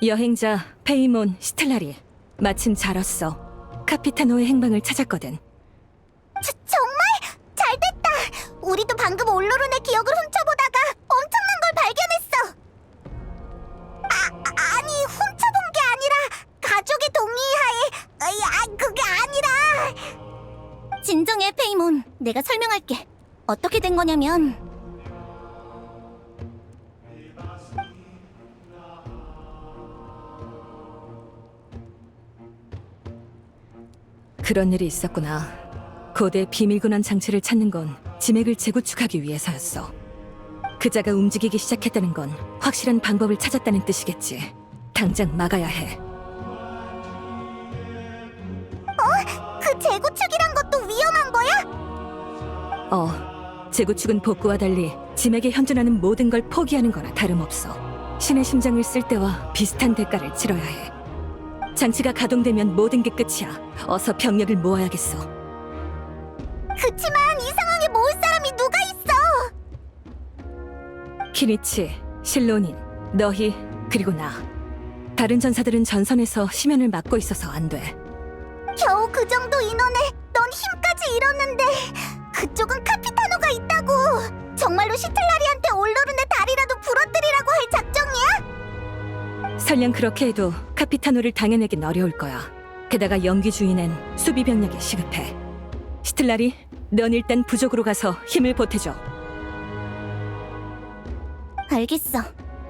여행자 페이몬 스텔라리, 마침 잘 왔어. 카피타노의 행방을 찾았거든. 정말? 잘됐다! 우리도 방금 올로론의 기억을 훔쳐보다가 엄청난 걸 발견했어! 아니, 훔쳐본 게 아니라 가족의 동의하에... 그게 아니라... 진정해, 페이몬. 내가 설명할게. 어떻게 된 거냐면... 그런 일이 있었구나. 고대 비밀근원 장치를 찾는 건 지맥을 재구축하기 위해서였어. 그자가 움직이기 시작했다는 건 확실한 방법을 찾았다는 뜻이겠지. 당장 막아야 해. 그 재구축이란 것도 위험한 거야? 재구축은 복구와 달리 지맥에 현존하는 모든 걸 포기하는 거나 다름없어. 신의 심장을 쓸 때와 비슷한 대가를 치러야 해. 장치가 가동되면 모든 게 끝이야. 어서 병력을 모아야겠어. 그치만 이 상황에 모을 사람이 누가 있어? 키니치, 실로닌, 너희, 그리고 나. 다른 전사들은 전선에서 심연을 막고 있어서 안 돼. 겨우 그 정도 인원에 넌 힘까지 잃었는데 그쪽은 카피타노가 있다고. 정말로 시틀라리한테 올로른의 다리라도 부러뜨리라고 할 작정이야? 설령 그렇게 해도 카피타노를 당해내긴 어려울 거야. 게다가 영기 주인은 수비 병력이 시급해. 시틀라리, 넌 일단 부족으로 가서 힘을 보태줘. 알겠어.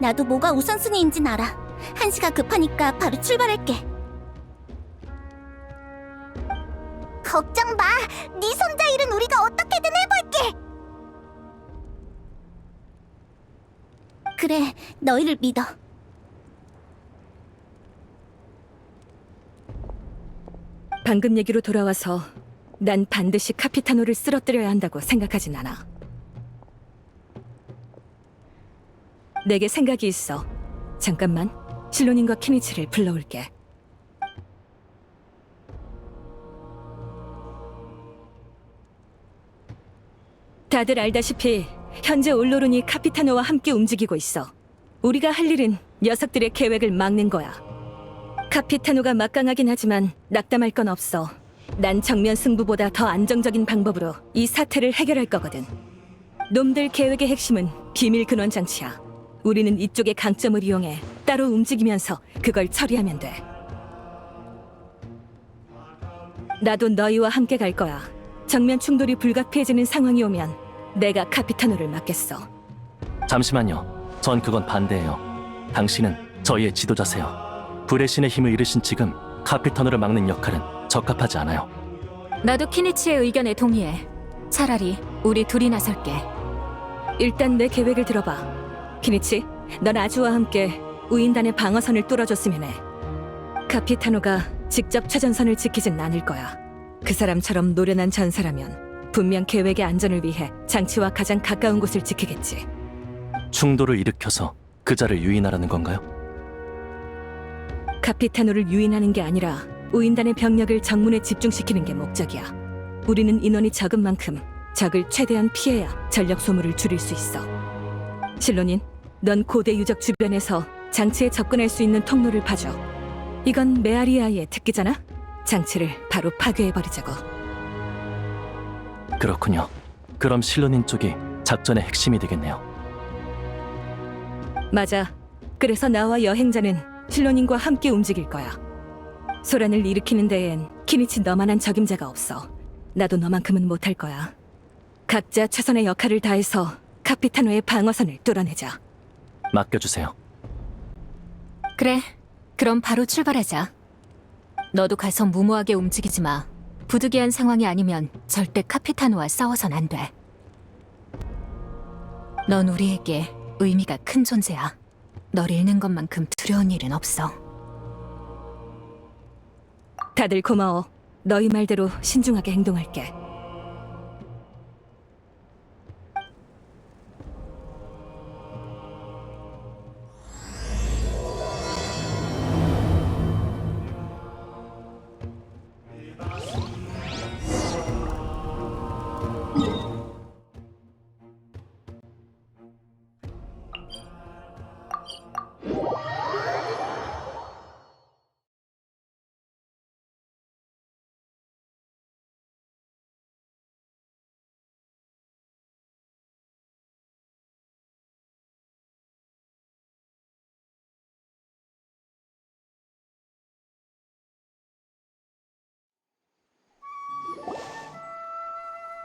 나도 뭐가 우선순위인진 알아. 한시가 급하니까 바로 출발할게. 걱정 마. 네 손자 일은 우리가 어떻게든 해볼게. 그래, 너희를 믿어. 방금 얘기로 돌아와서 난 반드시 카피타노를 쓰러뜨려야 한다고 생각하진 않아. 내게 생각이 있어. 잠깐만, 실로닌과 키니치를 불러올게. 다들 알다시피 현재 올로론이 카피타노와 함께 움직이고 있어. 우리가 할 일은 녀석들의 계획을 막는 거야. 카피타노가 막강하긴 하지만 낙담할 건 없어. 난 정면 승부보다 더 안정적인 방법으로 이 사태를 해결할 거거든. 놈들 계획의 핵심은 비밀 근원 장치야. 우리는 이쪽의 강점을 이용해 따로 움직이면서 그걸 처리하면 돼. 나도 너희와 함께 갈 거야. 정면 충돌이 불가피해지는 상황이 오면 내가 카피타노를 맡겠어. 잠시만요. 전 그건 반대예요. 당신은 저희의 지도자세요. 불의 신의 힘을 잃으신 지금 카피타노를 막는 역할은 적합하지 않아요. 나도 키니치의 의견에 동의해. 차라리 우리 둘이 나설게. 일단 내 계획을 들어봐. 키니치, 넌 아주와 함께 우인단의 방어선을 뚫어줬으면 해. 카피타노가 직접 최전선을 지키진 않을 거야. 그 사람처럼 노련한 전사라면 분명 계획의 안전을 위해 장치와 가장 가까운 곳을 지키겠지. 충돌을 일으켜서 그자를 유인하라는 건가요? 카피타노를 유인하는 게 아니라 우인단의 병력을 정문에 집중시키는 게 목적이야. 우리는 인원이 적은 만큼 적을 최대한 피해야 전력 소모를 줄일 수 있어. 실로닌, 넌 고대 유적 주변에서 장치에 접근할 수 있는 통로를 봐줘. 이건 메아리아의 특기잖아? 장치를 바로 파괴해버리자고. 그렇군요. 그럼 실로닌 쪽이 작전의 핵심이 되겠네요. 맞아. 그래서 나와 여행자는 실로닌과 함께 움직일 거야. 소란을 일으키는 데엔 키니치 너만한 적임자가 없어. 나도 너만큼은 못할 거야. 각자 최선의 역할을 다해서 카피타노의 방어선을 뚫어내자. 맡겨주세요. 그래, 그럼 바로 출발하자. 너도 가서 무모하게 움직이지 마. 부득이한 상황이 아니면 절대 카피타노와 싸워선 안 돼. 넌 우리에게 의미가 큰 존재야. 널 잃는 것만큼 두려운 일은 없어. 다들 고마워. 너희 말대로 신중하게 행동할게.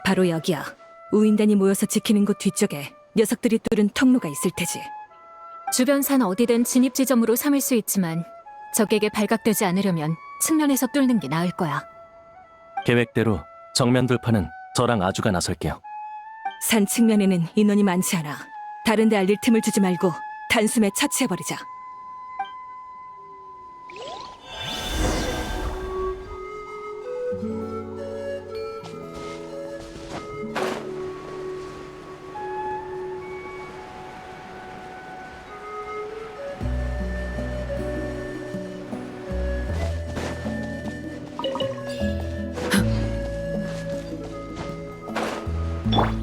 바로 여기야. 우인단이 모여서 지키는 곳 뒤쪽에 녀석들이 뚫은 통로가 있을 테지. 주변 산 어디든 진입 지점으로 삼을 수 있지만 적에게 발각되지 않으려면 측면에서 뚫는 게 나을 거야. 계획대로 정면 돌파는 저랑 아주가 나설게요. 산 측면에는 인원이 많지 않아. 다른 데 알릴 틈을 주지 말고 단숨에 처치해버리자.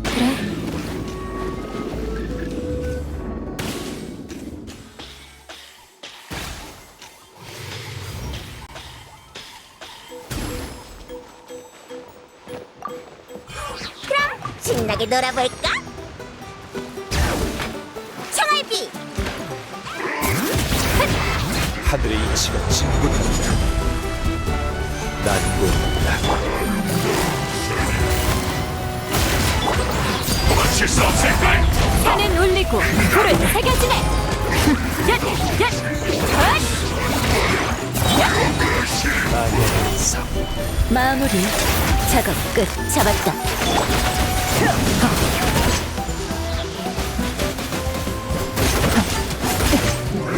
그래. 신나게 놀아볼까? 청알비! 하늘의 이치가 진군한다. 난 모른다. 도망칠 수 없을걸! 산은 울리고 불은 새겨지네. 마녀의 성. 마무리. 작업 끝. 잡았다.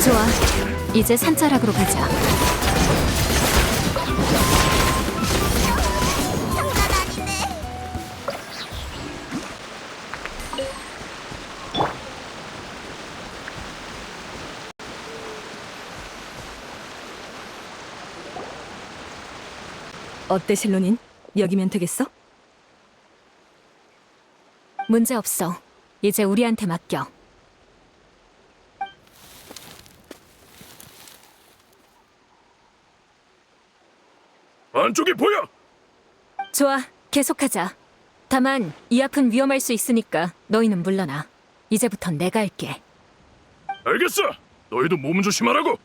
좋아. 이제 산자락으로 가자. 장난 아니네. 어때 실론인? 여기면 되겠어? 문제 없어. 이제 우리한테 맡겨. 안쪽이 보여! 좋아. 계속하자. 다만 이 앞은 위험할 수 있으니까 너희는 물러나. 이제부턴 내가 할게. 알겠어! 너희도 몸 조심하라고!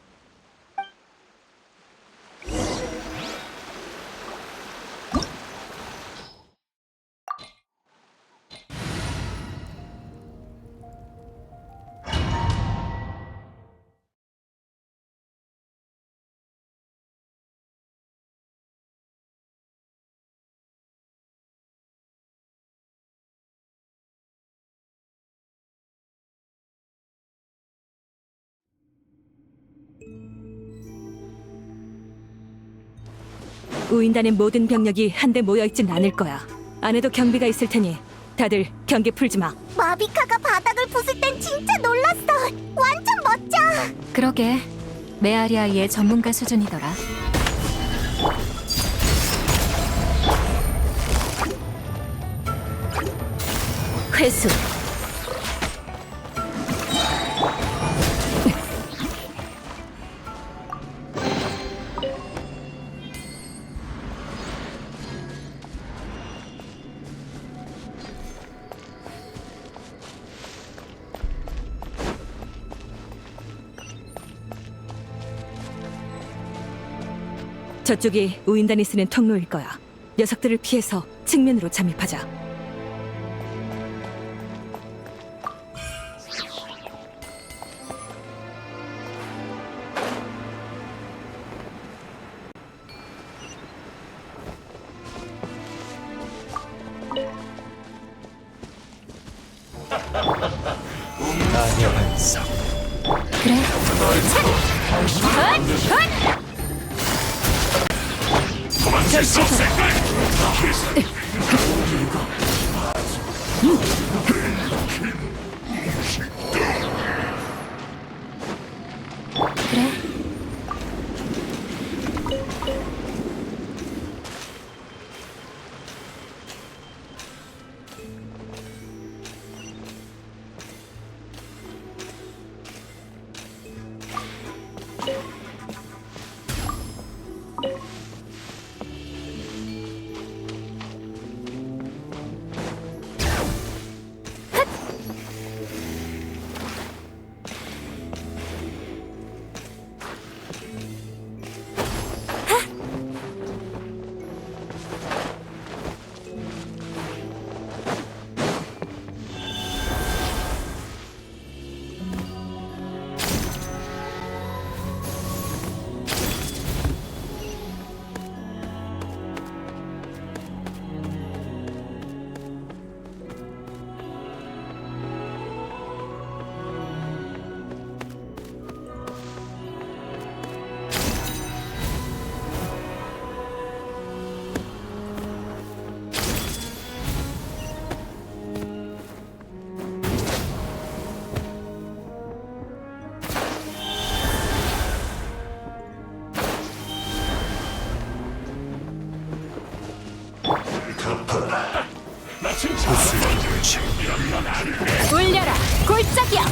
우인단의 모든 병력이 한데 모여있진 않을 거야. 안에도 경비가 있을 테니 다들 경계 풀지 마. 마비카가 바닥을 부술 땐 진짜 놀랐어. 완전 멋져. 그러게. 메아리아이의 전문가 수준이더라. 회수. 저쪽이 우인단이 쓰는 통로일 거야. 녀석들을 피해서 측면으로 잠입하자. 마녀의 성. 그래. 도망칠 수 없을걸! 그래. 울려라 골짜기야.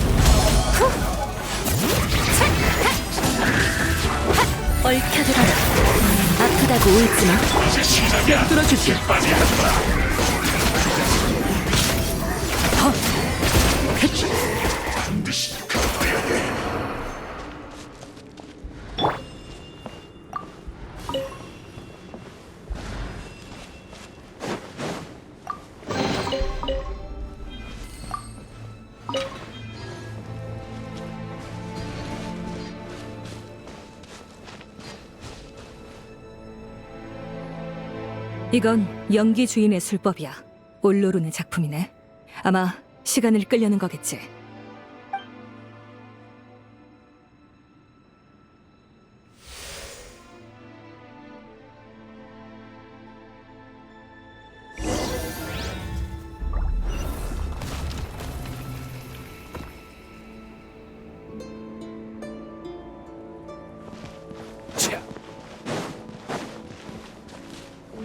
얽혀들어라. 아프다고 울지마. 뚫어줄게. 이건 연기 주인의 술법이야. 올로룬의 작품이네. 아마 시간을 끌려는 거겠지.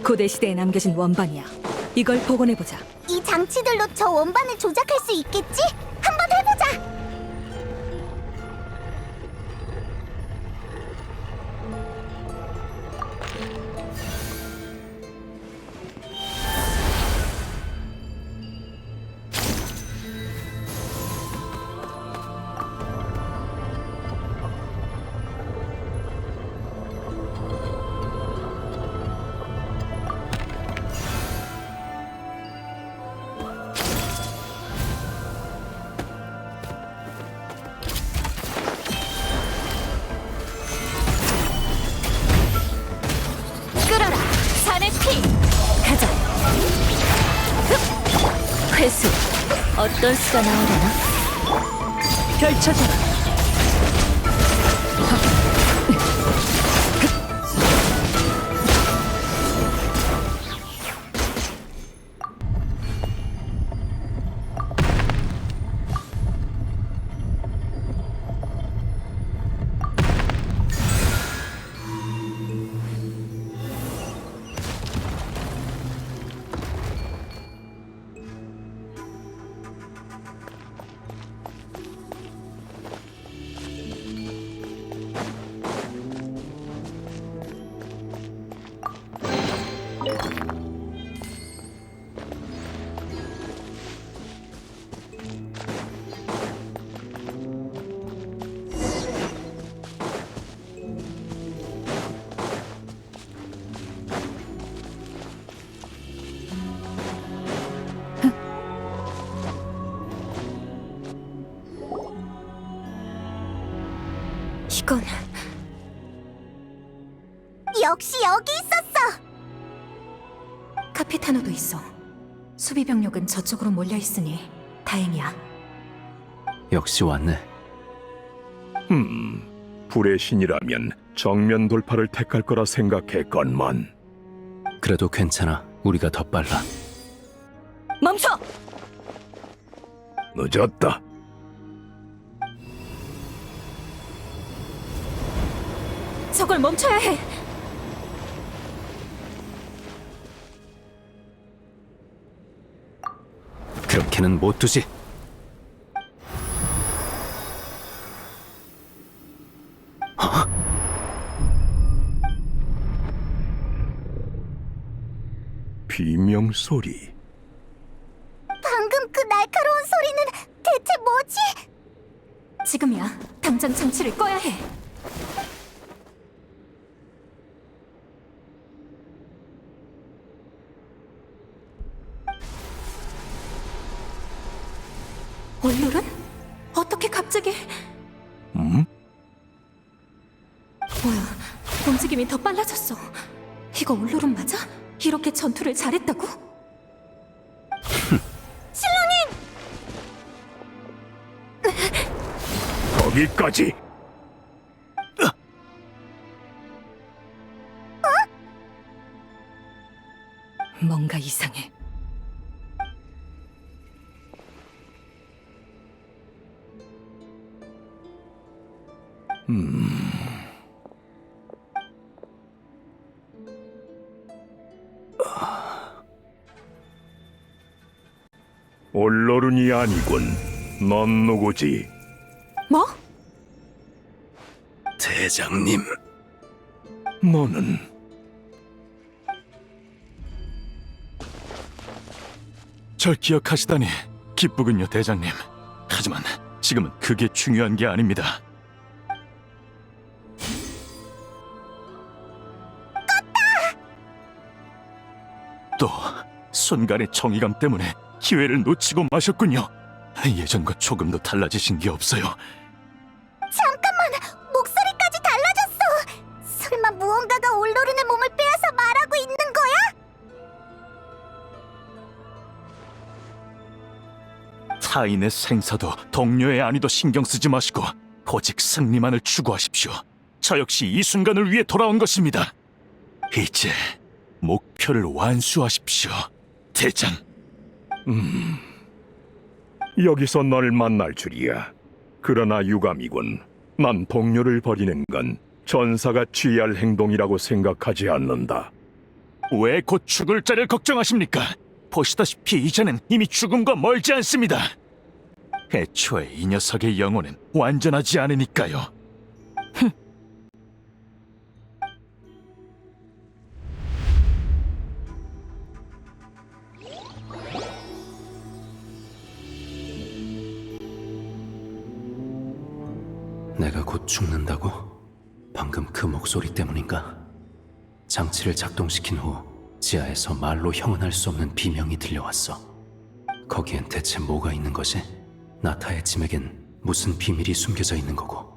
고대 시대에 남겨진 원반이야. 이걸 복원해보자. 이 장치들로 저 원반을 조작할 수 있겠지? 한번 해보자. 끌어라 산의 피. 가자. 회수. 어떤 수가 나오려나? 펼쳐져라. 이건 역시 여기 있었어. 카피타노도 있어. 수비 병력은 저쪽으로 몰려 있으니 다행이야. 역시 왔네. 불의 신이라면 정면 돌파를 택할 거라 생각했건만. 그래도 괜찮아. 우리가 더 빨라. 멈춰! 늦었다. 저걸 멈춰야 해. 그렇게는 못 두지. 비명 소리. 방금 그 날카로운 소리는 대체 뭐지? 지금이야. 당장 장치를 꺼야 해. 올로른? 어떻게 갑자기? 음? 뭐야, 움직임이 더 빨라졌어. 이거 올로른 맞아? 이렇게 전투를 잘했다고? 거기까지. 뭔가 이상해. 올로룬이 아니군. 넌 누구지? 뭐? 대장님. 너는 절 기억하시다니 기쁘군요, 대장님. 하지만 지금은 그게 중요한 게 아닙니다. 또 순간의 정의감 때문에 기회를 놓치고 마셨군요. 예전과 조금도 달라지신 게 없어요. 잠깐만, 목소리까지 달라졌어. 설마 무언가가 올로른의 몸을 빼앗아 말하고 있는 거야? 타인의 생사도 동료의 안위도 신경 쓰지 마시고 오직 승리만을 추구하십시오. 저 역시 이 순간을 위해 돌아온 것입니다. 이제 목표를 완수하십시오, 대장. 여기서 널 만날 줄이야. 그러나 유감이군. 난 동료를 버리는 건 전사가 취할 행동이라고 생각하지 않는다. 왜 곧 죽을 자를 걱정하십니까? 보시다시피 이제는 이미 죽음과 멀지 않습니다. 애초에 이 녀석의 영혼은 완전하지 않으니까요. 내가 곧 죽는다고? 방금 그 목소리 때문인가? 장치를 작동시킨 후 지하에서 말로 형언할 수 없는 비명이 들려왔어. 거기엔 대체 뭐가 있는 거지? 나타의 짐에겐 무슨 비밀이 숨겨져 있는 거고.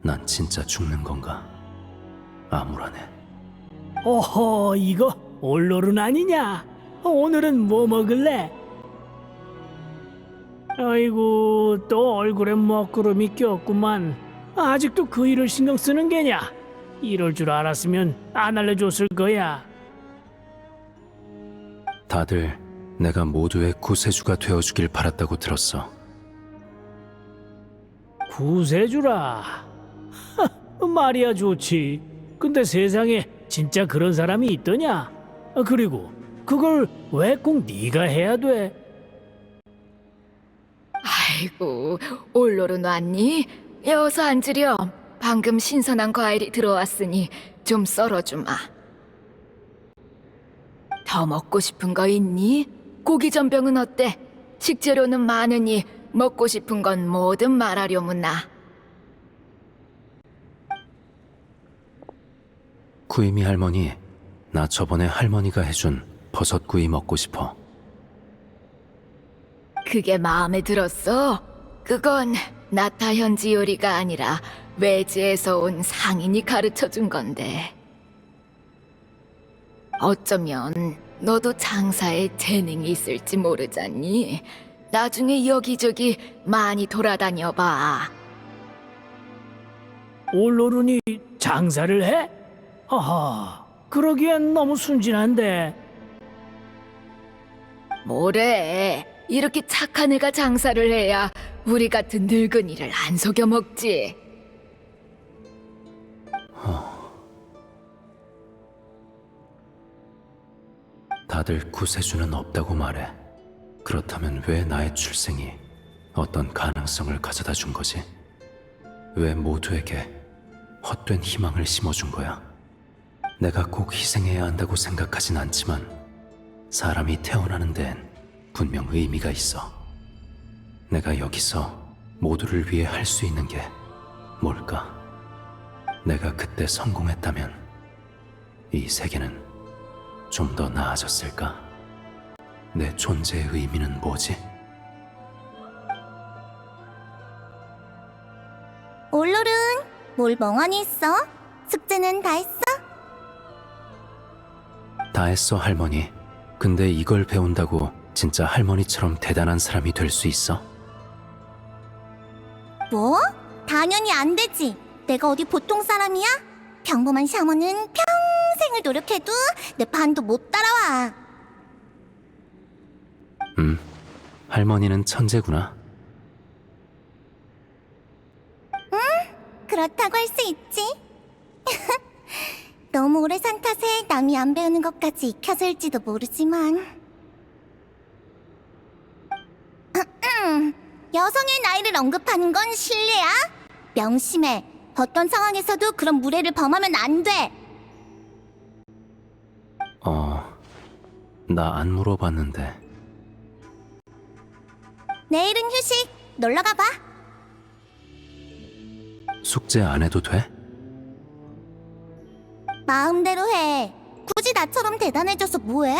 난 진짜 죽는 건가? 암울하네. 오호, 이거 올로룬 아니냐? 오늘은 뭐 먹을래? 아이고, 또 얼굴에 먹구름이 꼈구만. 아직도 그 일을 신경 쓰는 게냐? 이럴 줄 알았으면 안 알려줬을 거야. 다들 내가 모두의 구세주가 되어주길 바랐다고 들었어. 구세주라. 말이야 좋지. 근데 세상에 진짜 그런 사람이 있더냐? 그리고 그걸 왜 꼭 네가 해야 돼? 아이고, 올로룬 왔니? 어서 앉으렴. 방금 신선한 과일이 들어왔으니 좀 썰어주마. 더 먹고 싶은 거 있니? 고기 전병은 어때? 식재료는 많으니 먹고 싶은 건 뭐든 말하려무나. 구이미 할머니, 나 저번에 할머니가 해준 버섯구이 먹고 싶어. 그게 마음에 들었어? 그건 나타 현지 요리가 아니라 외지에서 온 상인이 가르쳐준 건데. 어쩌면 너도 장사에 재능이 있을지 모르잖니. 나중에 여기저기 많이 돌아다녀봐. 올로룬이 장사를 해? 하하, 그러기엔 너무 순진한데. 뭐래? 이렇게 착한 애가 장사를 해야 우리 같은 늙은이를 안 속여 먹지. 다들 구세주는 없다고 말해. 그렇다면 왜 나의 출생이 어떤 가능성을 가져다 준 거지? 왜 모두에게 헛된 희망을 심어준 거야? 내가 꼭 희생해야 한다고 생각하진 않지만 사람이 태어나는 데엔 분명 의미가 있어. 내가 여기서 모두를 위해 할 수 있는 게 뭘까? 내가 그때 성공했다면 이 세계는 좀 더 나아졌을까? 내 존재의 의미는 뭐지? 올로른, 뭘 멍하니 있어? 숙제는 다 했어? 다 했어, 할머니. 근데 이걸 배운다고 진짜 할머니처럼 대단한 사람이 될 수 있어? 뭐? 당연히 안 되지. 내가 어디 보통 사람이야? 평범한 샤머는 평생을 노력해도 내 반도 못 따라와. 할머니는 천재구나. 그렇다고 할 수 있지. 남이 안 배우는 것까지 익혀질지도 모르지만 여성의 나이를 언급하는 건 실례야? 명심해. 어떤 상황에서도 그런 무례를 범하면 안 돼. 나 안 물어봤는데. 내일은 휴식. 놀러 가봐. 숙제 안 해도 돼? 마음대로 해. 굳이 나처럼 대단해져서 뭐해?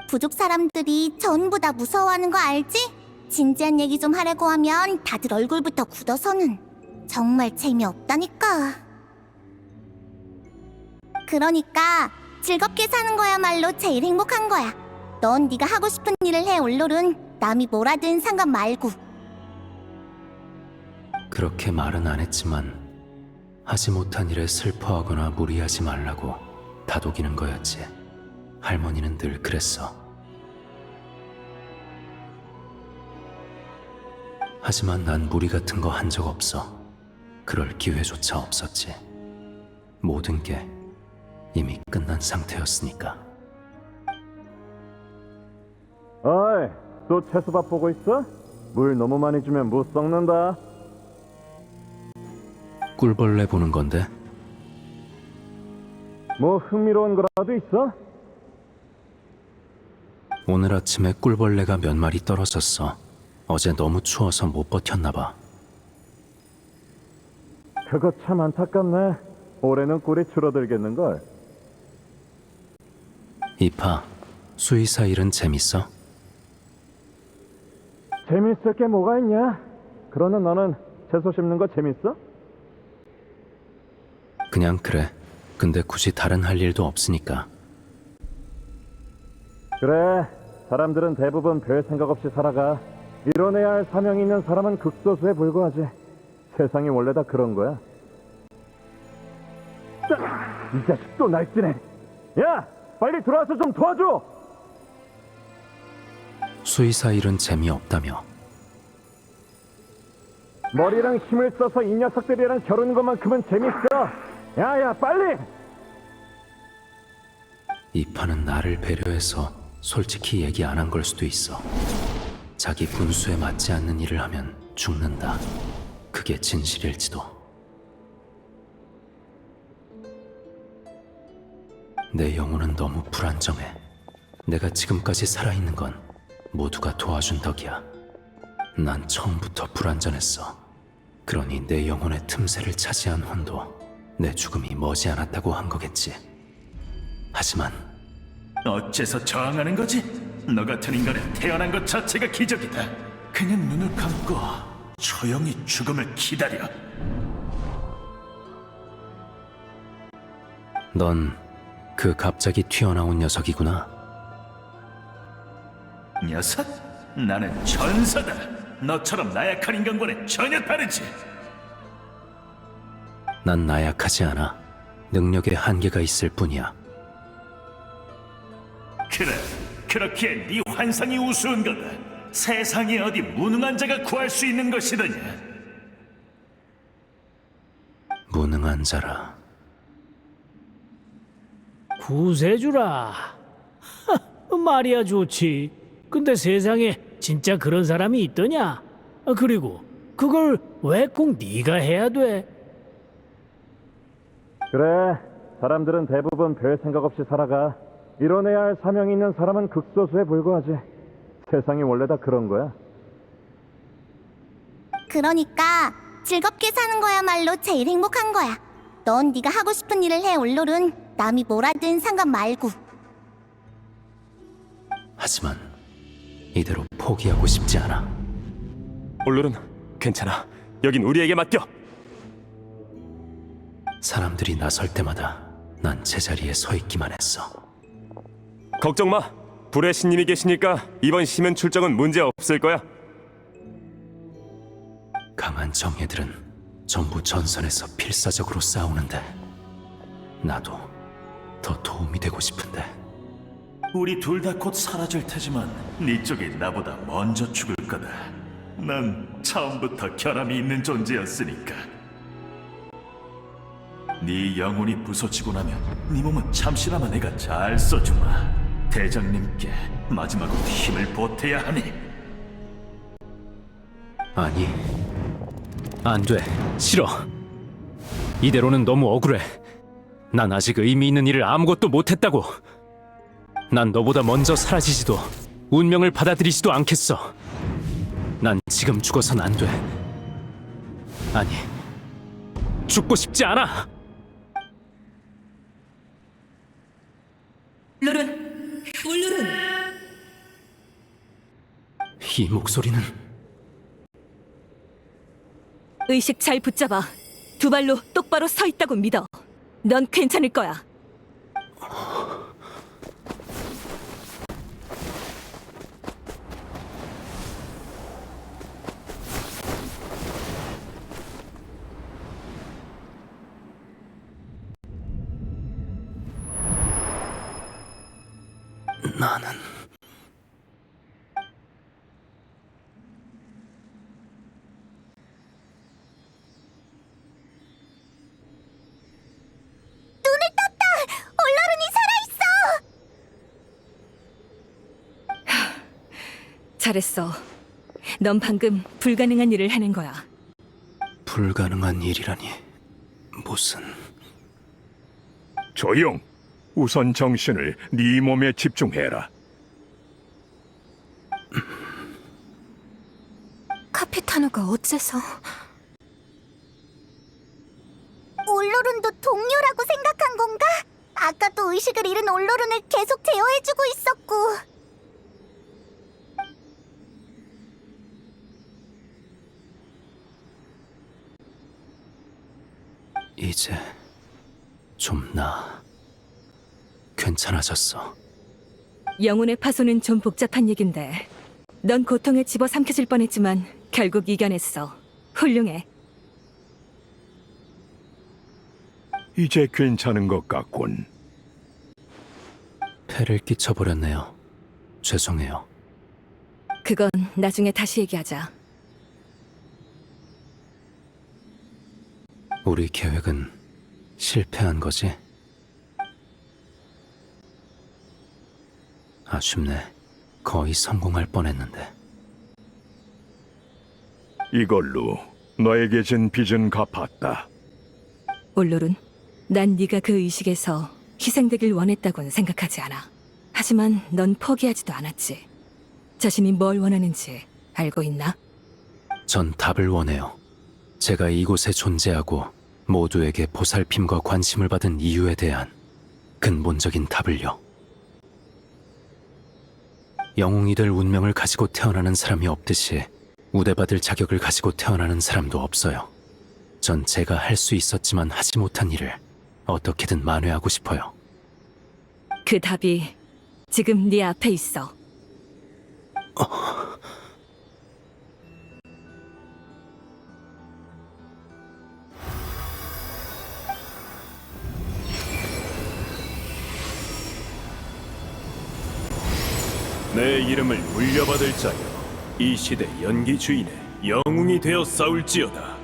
부족 사람들이 전부 다 무서워하는 거 알지? 진지한 얘기 좀 하려고 하면 다들 얼굴부터 굳어서는 정말 재미없다니까. 그러니까 즐겁게 사는 거야말로 제일 행복한 거야. 넌 네가 하고 싶은 일을 해, 올롤은. 남이 뭐라든 상관 말고. 그렇게 말은 안 했지만 하지 못한 일에 슬퍼하거나 무리하지 말라고 다독이는 거였지. 할머니는 늘 그랬어. 하지만 난 무리 같은 거 한 적 없어. 그럴 기회조차 없었지. 모든 게 이미 끝난 상태였으니까. 어이, 또 채소밥 보고 있어? 물 너무 많이 주면 못 썩는다. 꿀벌레 보는 건데. 뭐 흥미로운 거라도 있어? 오늘 아침에 꿀벌레가 몇 마리 떨어졌어. 어제 너무 추워서 못 버텼나 봐. 그거 참 안타깝네. 올해는 꿀이 줄어들겠는걸. 이파, 수의사 일은 재밌어? 재밌을 게 뭐가 있냐? 그러는 너는 채소 심는 거 재밌어? 그냥 그래. 근데 굳이 다른 할 일도 없으니까. 그래, 사람들은 대부분 별 생각 없이 살아가. 이뤄내야 할 사명이 있는 사람은 극소수에 불과하지. 세상이 원래 다 그런 거야. 이 자식 또 날뛰네. 야, 빨리 들어와서 좀 도와줘. 수의사 일은 재미없다며. 머리랑 힘을 써서 이 녀석들이랑 겨루는 것만큼은 재밌어. 야야, 빨리. 이파는 나를 배려해서 솔직히 얘기 안 한 걸 수도 있어. 자기 분수에 맞지 않는 일을 하면 죽는다. 그게 진실일지도. 내 영혼은 너무 불안정해. 내가 지금까지 살아있는 건 모두가 도와준 덕이야. 난 처음부터 불안전했어. 그러니 내 영혼의 틈새를 차지한 혼도 내 죽음이 머지않았다고 한 거겠지. 하지만 어째서 저항하는 거지? 너 같은 인간은 태어난 것 자체가 기적이다. 그냥 눈을 감고 조용히 죽음을 기다려. 넌 그 갑자기 튀어나온 녀석이구나. 녀석? 나는 전사다. 너처럼 나약한 인간과는 전혀 다르지. 난 나약하지 않아. 능력에 한계가 있을 뿐이야. 그래, 그렇기에 네 환상이 우스운 거다. 세상에 어디 무능한 자가 구할 수 있는 것이더냐. 무능한 자라. 구세주라. 말이야 좋지. 근데 세상에 진짜 그런 사람이 있더냐? 그리고 그걸 왜 꼭 네가 해야 돼? 그래, 사람들은 대부분 별 생각 없이 살아가. 이뤄내야 할 사명이 있는 사람은 극소수에 불과하지. 세상이 원래 다 그런 거야. 그러니까 즐겁게 사는 거야말로 제일 행복한 거야. 넌 네가 하고 싶은 일을 해, 올롤은. 남이 뭐라든 상관 말고. 하지만 이대로 포기하고 싶지 않아. 올롤은 괜찮아. 여긴 우리에게 맡겨. 사람들이 나설 때마다 난 제자리에 서 있기만 했어. 걱정 마. 불의 신님이 계시니까 이번 심연 출정은 문제 없을 거야. 강한 정예들은 전부 전선에서 필사적으로 싸우는데 나도 더 도움이 되고 싶은데. 우리 둘 다 곧 사라질 테지만 네 쪽이 나보다 먼저 죽을 거다. 난 처음부터 결함이 있는 존재였으니까. 네 영혼이 부서지고 나면 네 몸은 잠시나마 내가 잘 써주마. 대장님께 마지막으로 힘을 보태야 하니. 아니, 안 돼. 싫어. 이대로는 너무 억울해. 난 아직 의미 있는 일을 아무것도 못했다고. 난 너보다 먼저 사라지지도 운명을 받아들이지도 않겠어. 난 지금 죽어선 안 돼. 아니, 죽고 싶지 않아. 울로룬, 울로룬. 이 목소리는 의식 잘 붙잡아. 두 발로 똑바로 서 있다고 믿어. 넌 괜찮을 거야. 나는 눈을 떴다! 올로룬이 살아있어! 잘했어. 넌 방금 불가능한 일을 해낸 거야. 불가능한 일이라니. 무슨... 조용. 우선 정신을 네 몸에 집중해라. 카피타노가 어째서... 올로룬도 동료라고 생각한 건가? 아까도 의식을 잃은 올로룬을 계속 제어해주고 있었고. 이제 좀 나아. 괜찮아졌어. 영혼의 파손은 좀 복잡한 얘긴데 넌 고통에 집어삼켜질 뻔했지만 결국 이겨냈어. 훌륭해. 이제 괜찮은 것 같군. 폐를 끼쳐버렸네요. 죄송해요. 그건 나중에 다시 얘기하자. 우리 계획은 실패한 거지? 아쉽네. 거의 성공할 뻔했는데. 이걸로 너에게 진 빚은 갚았다. 올로룬, 난 네가 그 의식에서 희생되길 원했다고는 생각하지 않아. 하지만 넌 포기하지도 않았지. 자신이 뭘 원하는지 알고 있나? 전 답을 원해요. 제가 이곳에 존재하고 모두에게 보살핌과 관심을 받은 이유에 대한 근본적인 답을요. 영웅이 될 운명을 가지고 태어나는 사람이 없듯이 우대받을 자격을 가지고 태어나는 사람도 없어요. 전 제가 할 수 있었지만 하지 못한 일을 어떻게든 만회하고 싶어요. 그 답이 지금 네 앞에 있어. 내 이름을 물려받을 자여, 이 시대 연기 주인의 영웅이 되어 싸울지어다.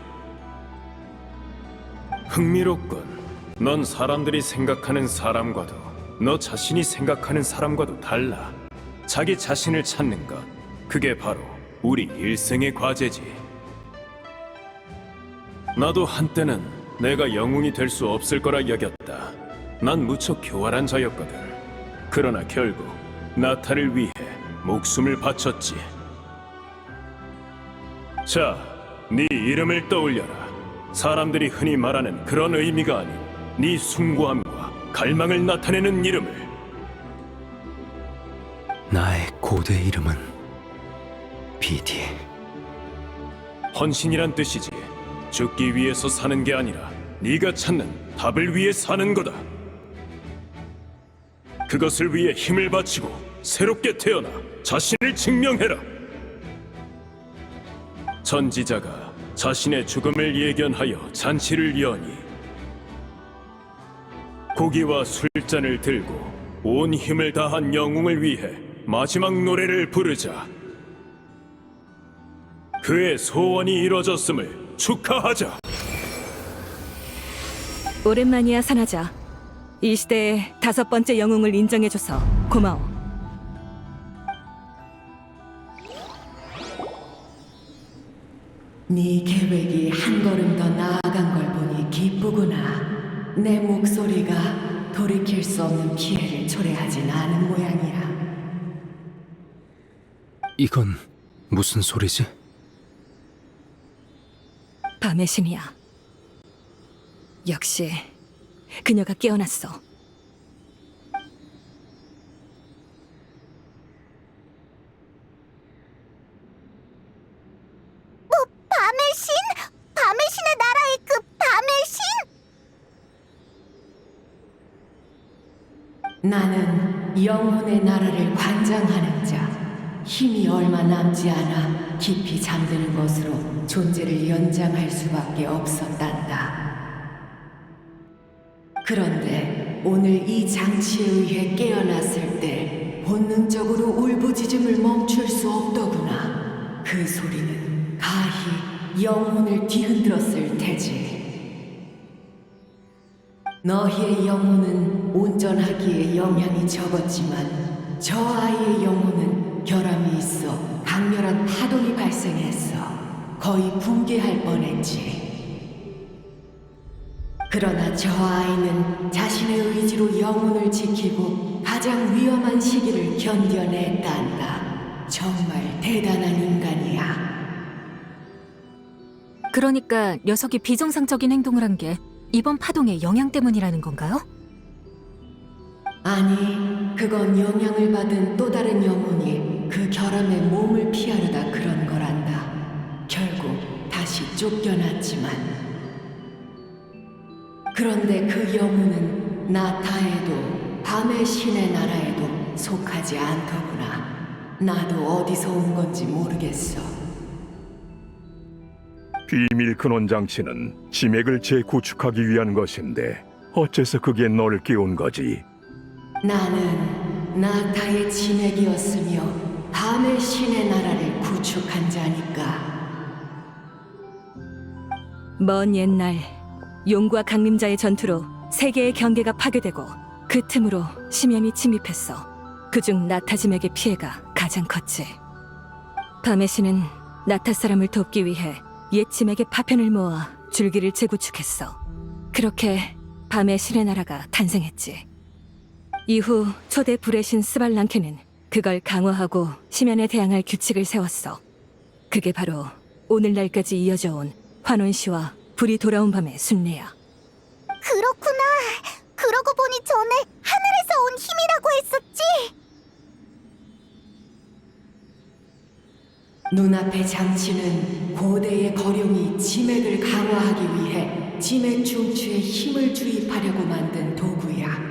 흥미롭군. 넌 사람들이 생각하는 사람과도 너 자신이 생각하는 사람과도 달라. 자기 자신을 찾는 것, 그게 바로 우리 일생의 과제지. 나도 한때는 내가 영웅이 될 수 없을 거라 여겼다. 난 무척 교활한 자였거든. 그러나 결국 나타를 위해 목숨을 바쳤지. 자, 네 이름을 떠올려라. 사람들이 흔히 말하는 그런 의미가 아닌 네 숭고함과 갈망을 나타내는 이름을. 나의 고대 이름은 비디. 헌신이란 뜻이지. 죽기 위해서 사는 게 아니라 네가 찾는 답을 위해 사는 거다. 그것을 위해 힘을 바치고 새롭게 태어나 자신을 증명해라. 전지자가 자신의 죽음을 예견하여 잔치를 여니 고기와 술잔을 들고 온 힘을 다한 영웅을 위해 마지막 노래를 부르자. 그의 소원이 이뤄졌음을 축하하자. 오랜만이야, 산하자. 이 시대의 5번째 영웅을 인정해줘서 고마워. 네 계획이 한 걸음 더 나아간 걸 보니 기쁘구나. 내 목소리가 돌이킬 수 없는 피해를 초래하진 않은 모양이야. 이건 무슨 소리지? 밤의 신이야. 역시 그녀가 깨어났어. 밤의 신? 밤의 신의 나라의 그 밤의 신? 나는 영혼의 나라를 관장하는 자. 힘이 얼마 남지 않아 깊이 잠드는 것으로 존재를 연장할 수밖에 없었단다. 그런데 오늘 이 장치에 의해 깨어났을 때 본능적으로 울부짖음을 멈출 수 없더구나. 그 소리는 가히 영혼을 뒤흔들었을 테지. 너희의 영혼은 온전하기에 영향이 적었지만 저 아이의 영혼은 결함이 있어 강렬한 파동이 발생했어. 거의 붕괴할 뻔했지. 그러나 저 아이는 자신의 의지로 영혼을 지키고 가장 위험한 시기를 견뎌냈단다. 정말 대단한 인간이야. 그러니까 녀석이 비정상적인 행동을 한 게 이번 파동의 영향 때문이라는 건가요? 아니, 그건 영향을 받은 또 다른 영혼이 그 결함의 몸을 피하려다 그런 거란다. 결국 다시 쫓겨났지만. 그런데 그 영혼은 나타에도 밤의 신의 나라에도 속하지 않더구나. 나도 어디서 온 건지 모르겠어. 비밀 근원 장치는 지맥을 재구축하기 위한 것인데 어째서 그게 널 깨운 거지? 나는 나타의 지맥이었으며 밤의 신의 나라를 구축한 자니까. 먼 옛날 용과 강림자의 전투로 세계의 경계가 파괴되고 그 틈으로 심연이 침입했어. 그중 나타짐에게 피해가 가장 컸지. 밤의 신은 나타 사람을 돕기 위해 옛 짐에게 파편을 모아 줄기를 재구축했어. 그렇게 밤의 신의 나라가 탄생했지. 이후 초대 불의 신 스발랑케는 그걸 강화하고 심연에 대항할 규칙을 세웠어. 그게 바로 오늘날까지 이어져 온 환원시와 불이 돌아온 밤의 순례야. 그렇구나. 그러고 보니 전에 하늘에서 온 힘이라고 했었지. 눈앞의 장치는 고대의 거룡이 지맥을 강화하기 위해 지맥 중추에 힘을 주입하려고 만든 도구야.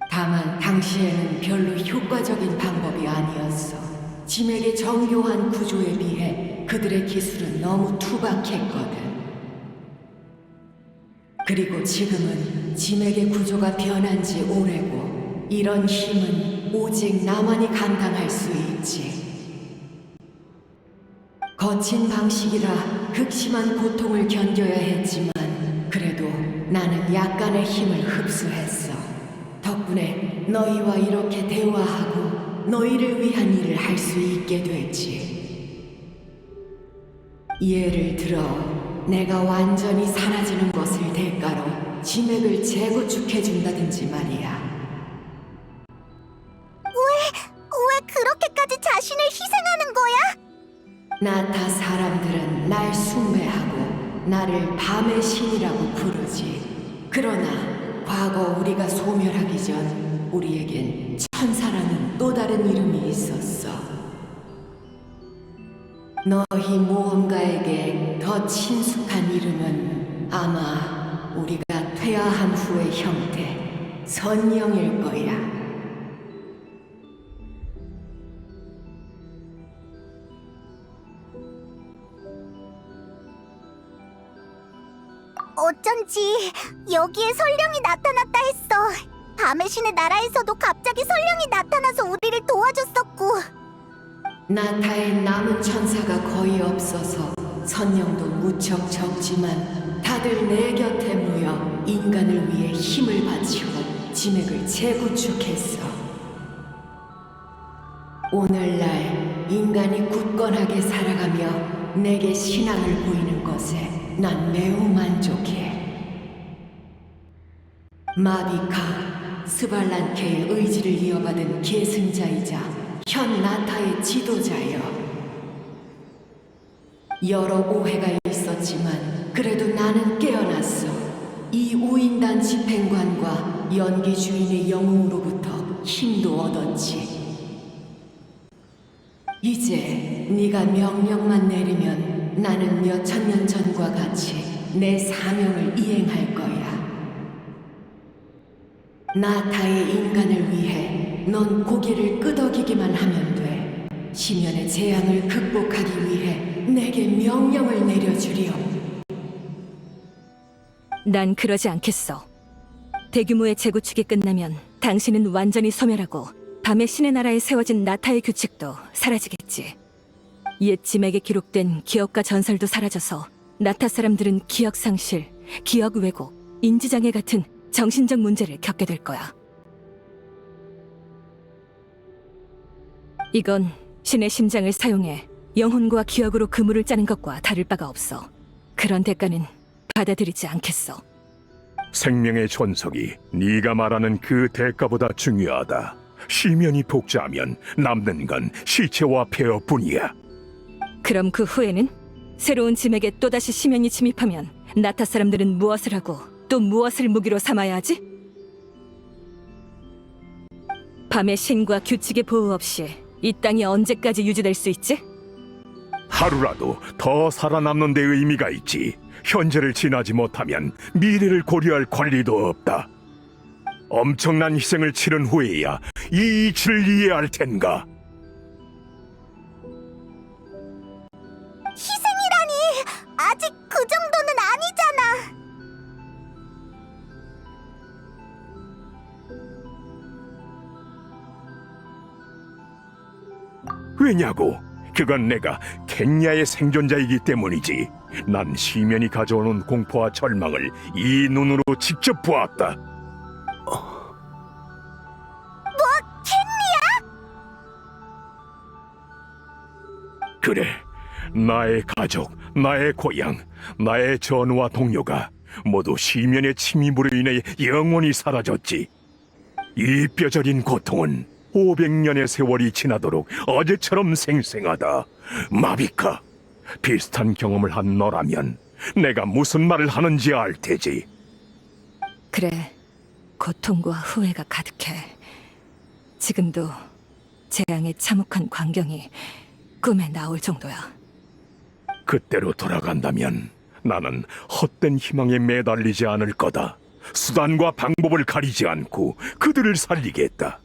다만 당시에는 별로 효과적인 방법이 아니었어. 지맥의 정교한 구조에 비해 그들의 기술은 너무 투박했거든. 그리고 지금은 지맥의 구조가 변한 지 오래고 이런 힘은 오직 나만이 감당할 수 있지. 거친 방식이라 극심한 고통을 견뎌야 했지만 그래도 나는 약간의 힘을 흡수했어. 덕분에 너희와 이렇게 대화하고 너희를 위한 일을 할 수 있게 됐지. 예를 들어 내가 완전히 사라지는 것을 대가로 지맥을 재구축해준다든지 말이야. 왜 그렇게까지 자신을 희생하는 거야? 나타 사람들은 날 숭배하고 나를 밤의 신이라고 부르지. 그러나 과거 우리가 소멸하기 전 우리에겐 천사라는 또 다른 이름이 있었어. 너희 모험가에게 더 친숙한 이름은 아마 우리가 퇴화한 후의 형태, 선영일 거야. 어쩐지 여기에 설령이 나타났다 했어. 밤의 신의 나라에서도 갑자기 설령이 나타나서 우리를 도와줬었고. 나타에 남은 천사가 거의 없어서 선영도 무척 적지만 다들 내 곁에 모여 인간을 위해 힘을 바치고 지맥을 재구축했어. 오늘날 인간이 굳건하게 살아가며 내게 신앙을 보이는 것에 난 매우 만족해. 마비카, 스발란케의 의지를 이어받은 계승자이자 현 나타의 지도자여. 여러 오해가 있었지만 그래도 나는 깨어났어. 이 우인단 집행관과 연기 주인의 영웅으로부터 힘도 얻었지. 이제 네가 명령만 내리면 나는 몇천 년 전과 같이 내 사명을 이행할 거야. 나타의 인간을 위해 넌 고개를 끄덕이기만 하면 돼. 심연의 재앙을 극복하기 위해 내게 명령을 내려주렴. 난 그러지 않겠어. 대규모의 재구축이 끝나면 당신은 완전히 소멸하고 밤의 신의 나라에 세워진 나타의 규칙도 사라지겠지. 옛 지맥에 기록된 기억과 전설도 사라져서 나타 사람들은 기억 상실, 기억 왜곡, 인지장애 같은 정신적 문제를 겪게 될 거야. 이건 신의 심장을 사용해 영혼과 기억으로 그물을 짜는 것과 다를 바가 없어. 그런 대가는 받아들이지 않겠어. 생명의 존속이 네가 말하는 그 대가보다 중요하다. 시면이 복잡하면 남는 건 시체와 폐허뿐이야. 그럼 그 후에는? 새로운 지맥에 또다시 시면이 침입하면 나타 사람들은 무엇을 하고 또 무엇을 무기로 삼아야 하지? 밤의 신과 규칙의 보호 없이 이 땅이 언제까지 유지될 수 있지? 하루라도 더 살아남는 데 의미가 있지. 현재를 지나지 못하면 미래를 고려할 권리도 없다. 엄청난 희생을 치른 후에야 이 이치를 이해할 텐가. 희생이라니! 아직 그 정도는 아니잖아! 왜냐고? 그건 내가 켄야의 생존자이기 때문이지. 난 시면이 가져오는 공포와 절망을 이 눈으로 직접 보았다. 그래, 나의 가족, 나의 고향, 나의 전우와 동료가 모두 시면의 침입으로 인해 영원히 사라졌지. 이 뼈저린 고통은 500년의 세월이 지나도록 어제처럼 생생하다. 마비카, 비슷한 경험을 한 너라면 내가 무슨 말을 하는지 알 테지. 그래, 고통과 후회가 가득해. 지금도 재앙의 참혹한 광경이 꿈에 나올 정도야. 그때로 돌아간다면 나는 헛된 희망에 매달리지 않을 거다. 수단과 방법을 가리지 않고 그들을 살리겠다.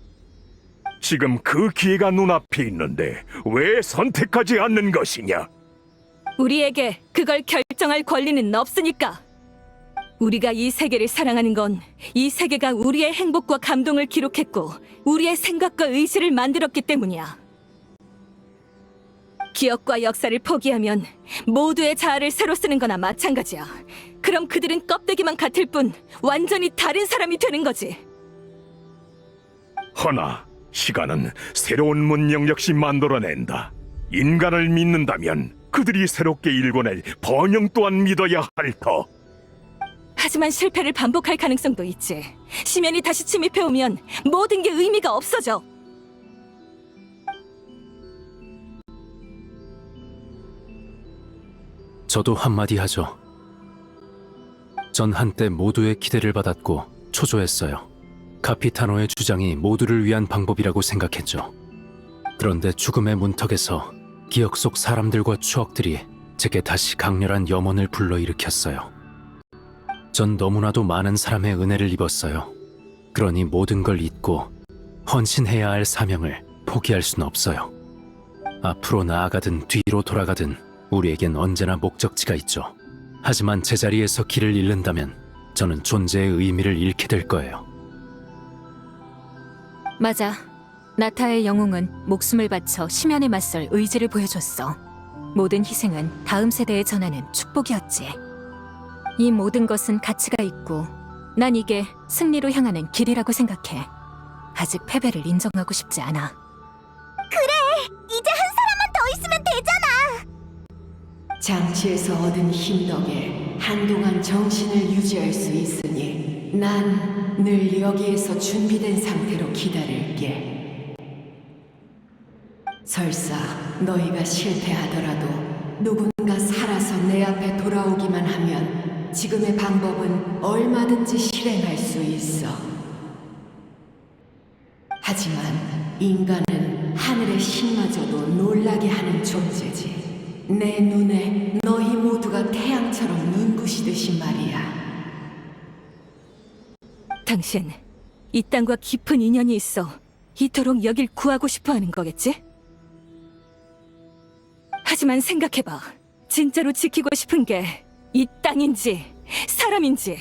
지금 그 기회가 눈앞에 있는데 왜 선택하지 않는 것이냐? 우리에게 그걸 결정할 권리는 없으니까. 우리가 이 세계를 사랑하는 건 이 세계가 우리의 행복과 감동을 기록했고 우리의 생각과 의지를 만들었기 때문이야. 기억과 역사를 포기하면 모두의 자아를 새로 쓰는 거나 마찬가지야. 그럼 그들은 껍데기만 같을 뿐 완전히 다른 사람이 되는 거지. 허나 시간은 새로운 문명 역시 만들어낸다. 인간을 믿는다면 그들이 새롭게 일궈낼 번영 또한 믿어야 할 터. 하지만 실패를 반복할 가능성도 있지. 시면이 다시 침입해오면 모든 게 의미가 없어져. 저도 한마디 하죠. 전 한때 모두의 기대를 받았고 초조했어요. 카피타노의 주장이 모두를 위한 방법이라고 생각했죠. 그런데 죽음의 문턱에서 기억 속 사람들과 추억들이 제게 다시 강렬한 염원을 불러일으켰어요. 전 너무나도 많은 사람의 은혜를 입었어요. 그러니 모든 걸 잊고 헌신해야 할 사명을 포기할 순 없어요. 앞으로 나아가든 뒤로 돌아가든 우리에겐 언제나 목적지가 있죠. 하지만 제자리에서 길을 잃는다면 저는 존재의 의미를 잃게 될 거예요. 맞아. 나타의 영웅은 목숨을 바쳐 심연에 맞설 의지를 보여줬어. 모든 희생은 다음 세대에 전하는 축복이었지. 이 모든 것은 가치가 있고 난 이게 승리로 향하는 길이라고 생각해. 아직 패배를 인정하고 싶지 않아. 이제 한 사람만 더 있으면 되잖아. 장치에서 얻은 힘 덕에 한동안 정신을 유지할 수 있으니 난 늘 여기에서 준비된 상태로 기다릴게. 설사 너희가 실패하더라도 누군가 살아서 내 앞에 돌아오기만 하면 지금의 방법은 얼마든지 실행할 수 있어. 하지만 인간은 하늘의 신마저도 놀라게 하는 존재지. 내 눈에 너희 모두가 태양처럼 눈부시듯이 말이야. 당신, 이 땅과 깊은 인연이 있어 이토록 여길 구하고 싶어 하는 거겠지? 하지만 생각해봐. 진짜로 지키고 싶은 게 이 땅인지 사람인지. 네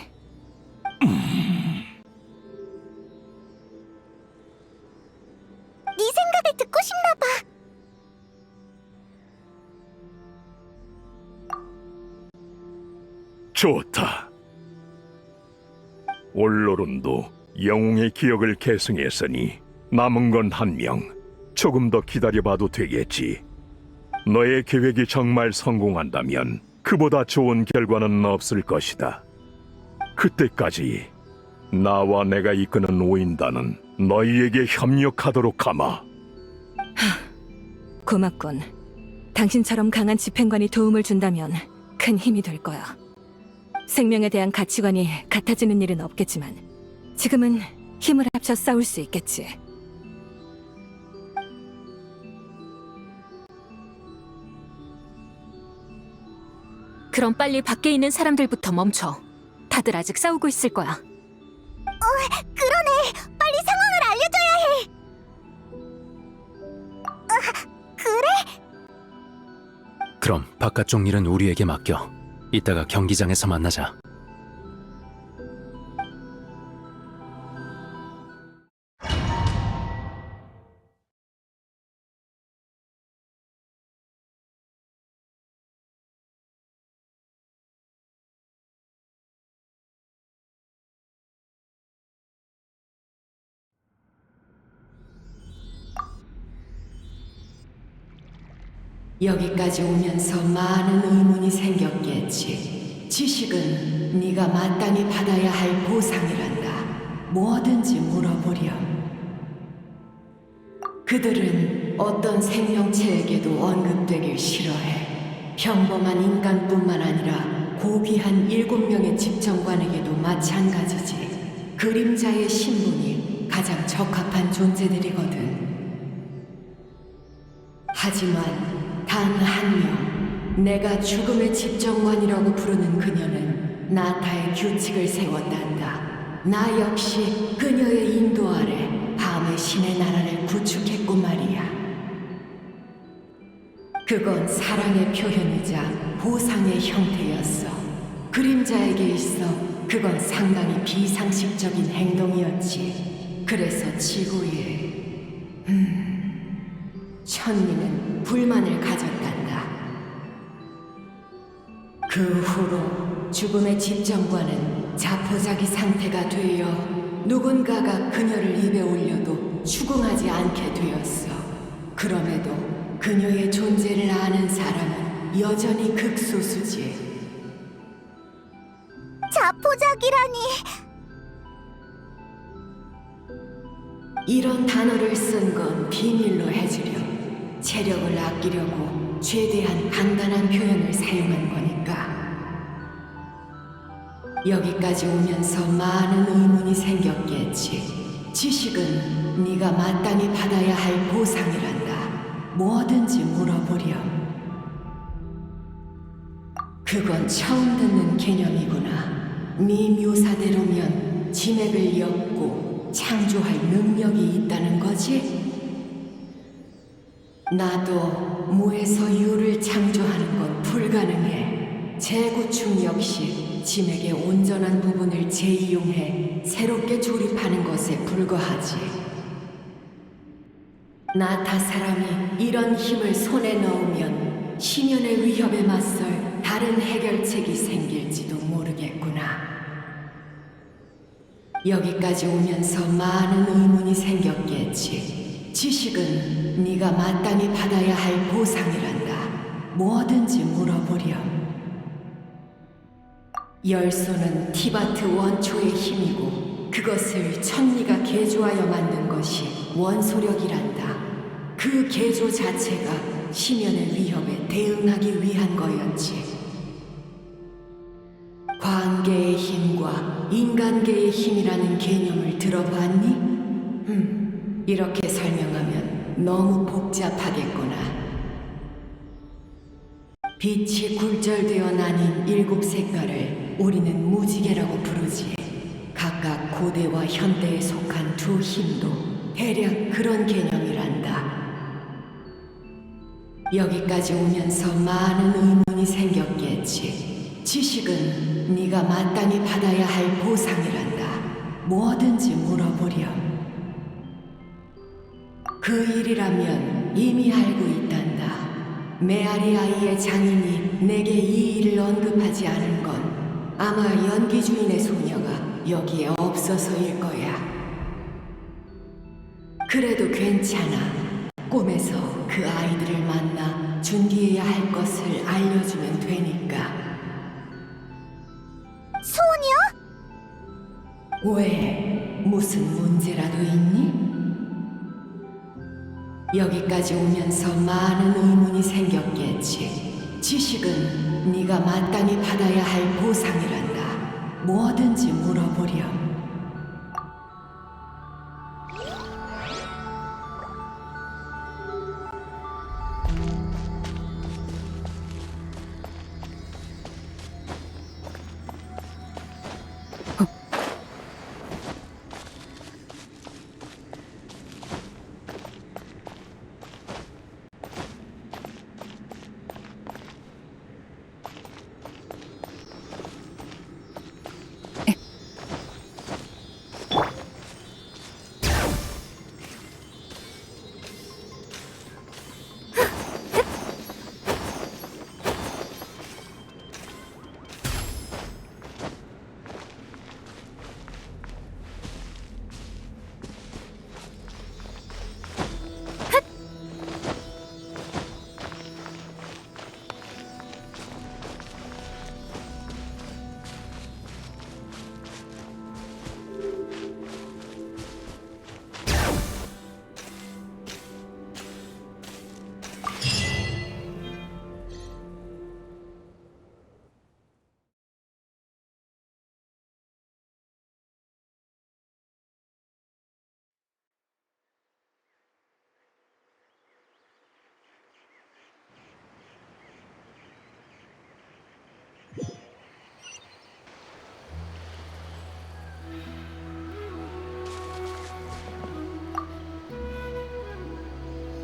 생각을 듣고 싶나 봐. 좋다. 올로론도 영웅의 기억을 계승했으니 남은 건 한 명. 조금 더 기다려봐도 되겠지. 너의 계획이 정말 성공한다면 그보다 좋은 결과는 없을 것이다. 그때까지 나와 내가 이끄는 오인단은 너희에게 협력하도록 하마. 고맙군. 당신처럼 강한 집행관이 도움을 준다면 큰 힘이 될 거야. 생명에 대한 가치관이 같아지는 일은 없겠지만 지금은 힘을 합쳐 싸울 수 있겠지. 그럼 빨리 밖에 있는 사람들부터 멈춰. 다들 아직 싸우고 있을 거야. 그러네. 빨리 상황을 알려줘야 해. 그래? 그럼 바깥쪽 일은 우리에게 맡겨. 이따가 경기장에서 만나자. 여기까지 오면서 많은 의문이 생겼겠지. 지식은 네가 마땅히 받아야 할 보상이란다. 뭐든지 물어보렴. 그들은 어떤 생명체에게도 언급되길 싫어해. 평범한 인간뿐만 아니라 고귀한 7명의 집정관에게도 마찬가지지. 그림자의 신분이 가장 적합한 존재들이거든. 하지만 단 한 명, 내가 죽음의 집정관이라고 부르는 그녀는 나타의 규칙을 세웠단다. 나 역시 그녀의 인도 아래 밤의 신의 나라를 구축했고 말이야. 그건 사랑의 표현이자 보상의 형태였어. 그림자에게 있어 그건 상당히 비상식적인 행동이었지. 그래서 지구에 천민은 불만을 가졌단다. 그 후로 죽음의 집정관은 자포자기 상태가 되어 누군가가 그녀를 입에 올려도 추궁하지 않게 되었어. 그럼에도 그녀의 존재를 아는 사람은 여전히 극소수지. 자포자기라니. 이런 단어를 쓴 건 비밀로 해주렴. 체력을 아끼려고 최대한 간단한 표현을 사용한 거니까. 여기까지 오면서 많은 의문이 생겼겠지. 지식은 네가 마땅히 받아야 할 보상이란다. 뭐든지 물어보렴. 그건 처음 듣는 개념이구나. 네 묘사대로면 지맥을 엮고 창조할 능력이 있다는 거지? 나도 무에서 유를 창조하는 건 불가능해. 재구축 역시 지맥의 온전한 부분을 재이용해 새롭게 조립하는 것에 불과하지. 나타 사람이 이런 힘을 손에 넣으면 심연의 위협에 맞설 다른 해결책이 생길지도 모르겠구나. 여기까지 오면서 많은 의문이 생겼겠지. 지식은 네가 마땅히 받아야 할 보상이란다. 뭐든지 물어보렴. 열소는 티바트 원초의 힘이고 그것을 천리가 개조하여 만든 것이 원소력이란다. 그 개조 자체가 심연의 위협에 대응하기 위한 거였지. 관계의 힘과 인간계의 힘이라는 개념을 들어봤니? 이렇게 설명하면 너무 복잡하겠구나. 빛이 굴절되어 나뉜 7색깔을 우리는 무지개라고 부르지. 각각 고대와 현대에 속한 두 힘도 대략 그런 개념이란다. 여기까지 오면서 많은 의문이 생겼겠지. 지식은 네가 마땅히 받아야 할 보상이란다. 뭐든지 물어보렴. 그 일이라면 이미 알고 있단다. 메아리 아이의 장인이 내게 이 일을 언급하지 않은 건 아마 연기 주인의 소녀가 여기에 없어서일 거야. 그래도 괜찮아. 꿈에서 그 아이들을 만나 준비해야 할 것을 알려주면 되니까. 소녀? 왜? 무슨 문제라도 있니? 여기까지 오면서 많은 의문이 생겼겠지. 지식은 네가 마땅히 받아야 할 보상이란다. 뭐든지 물어보렴.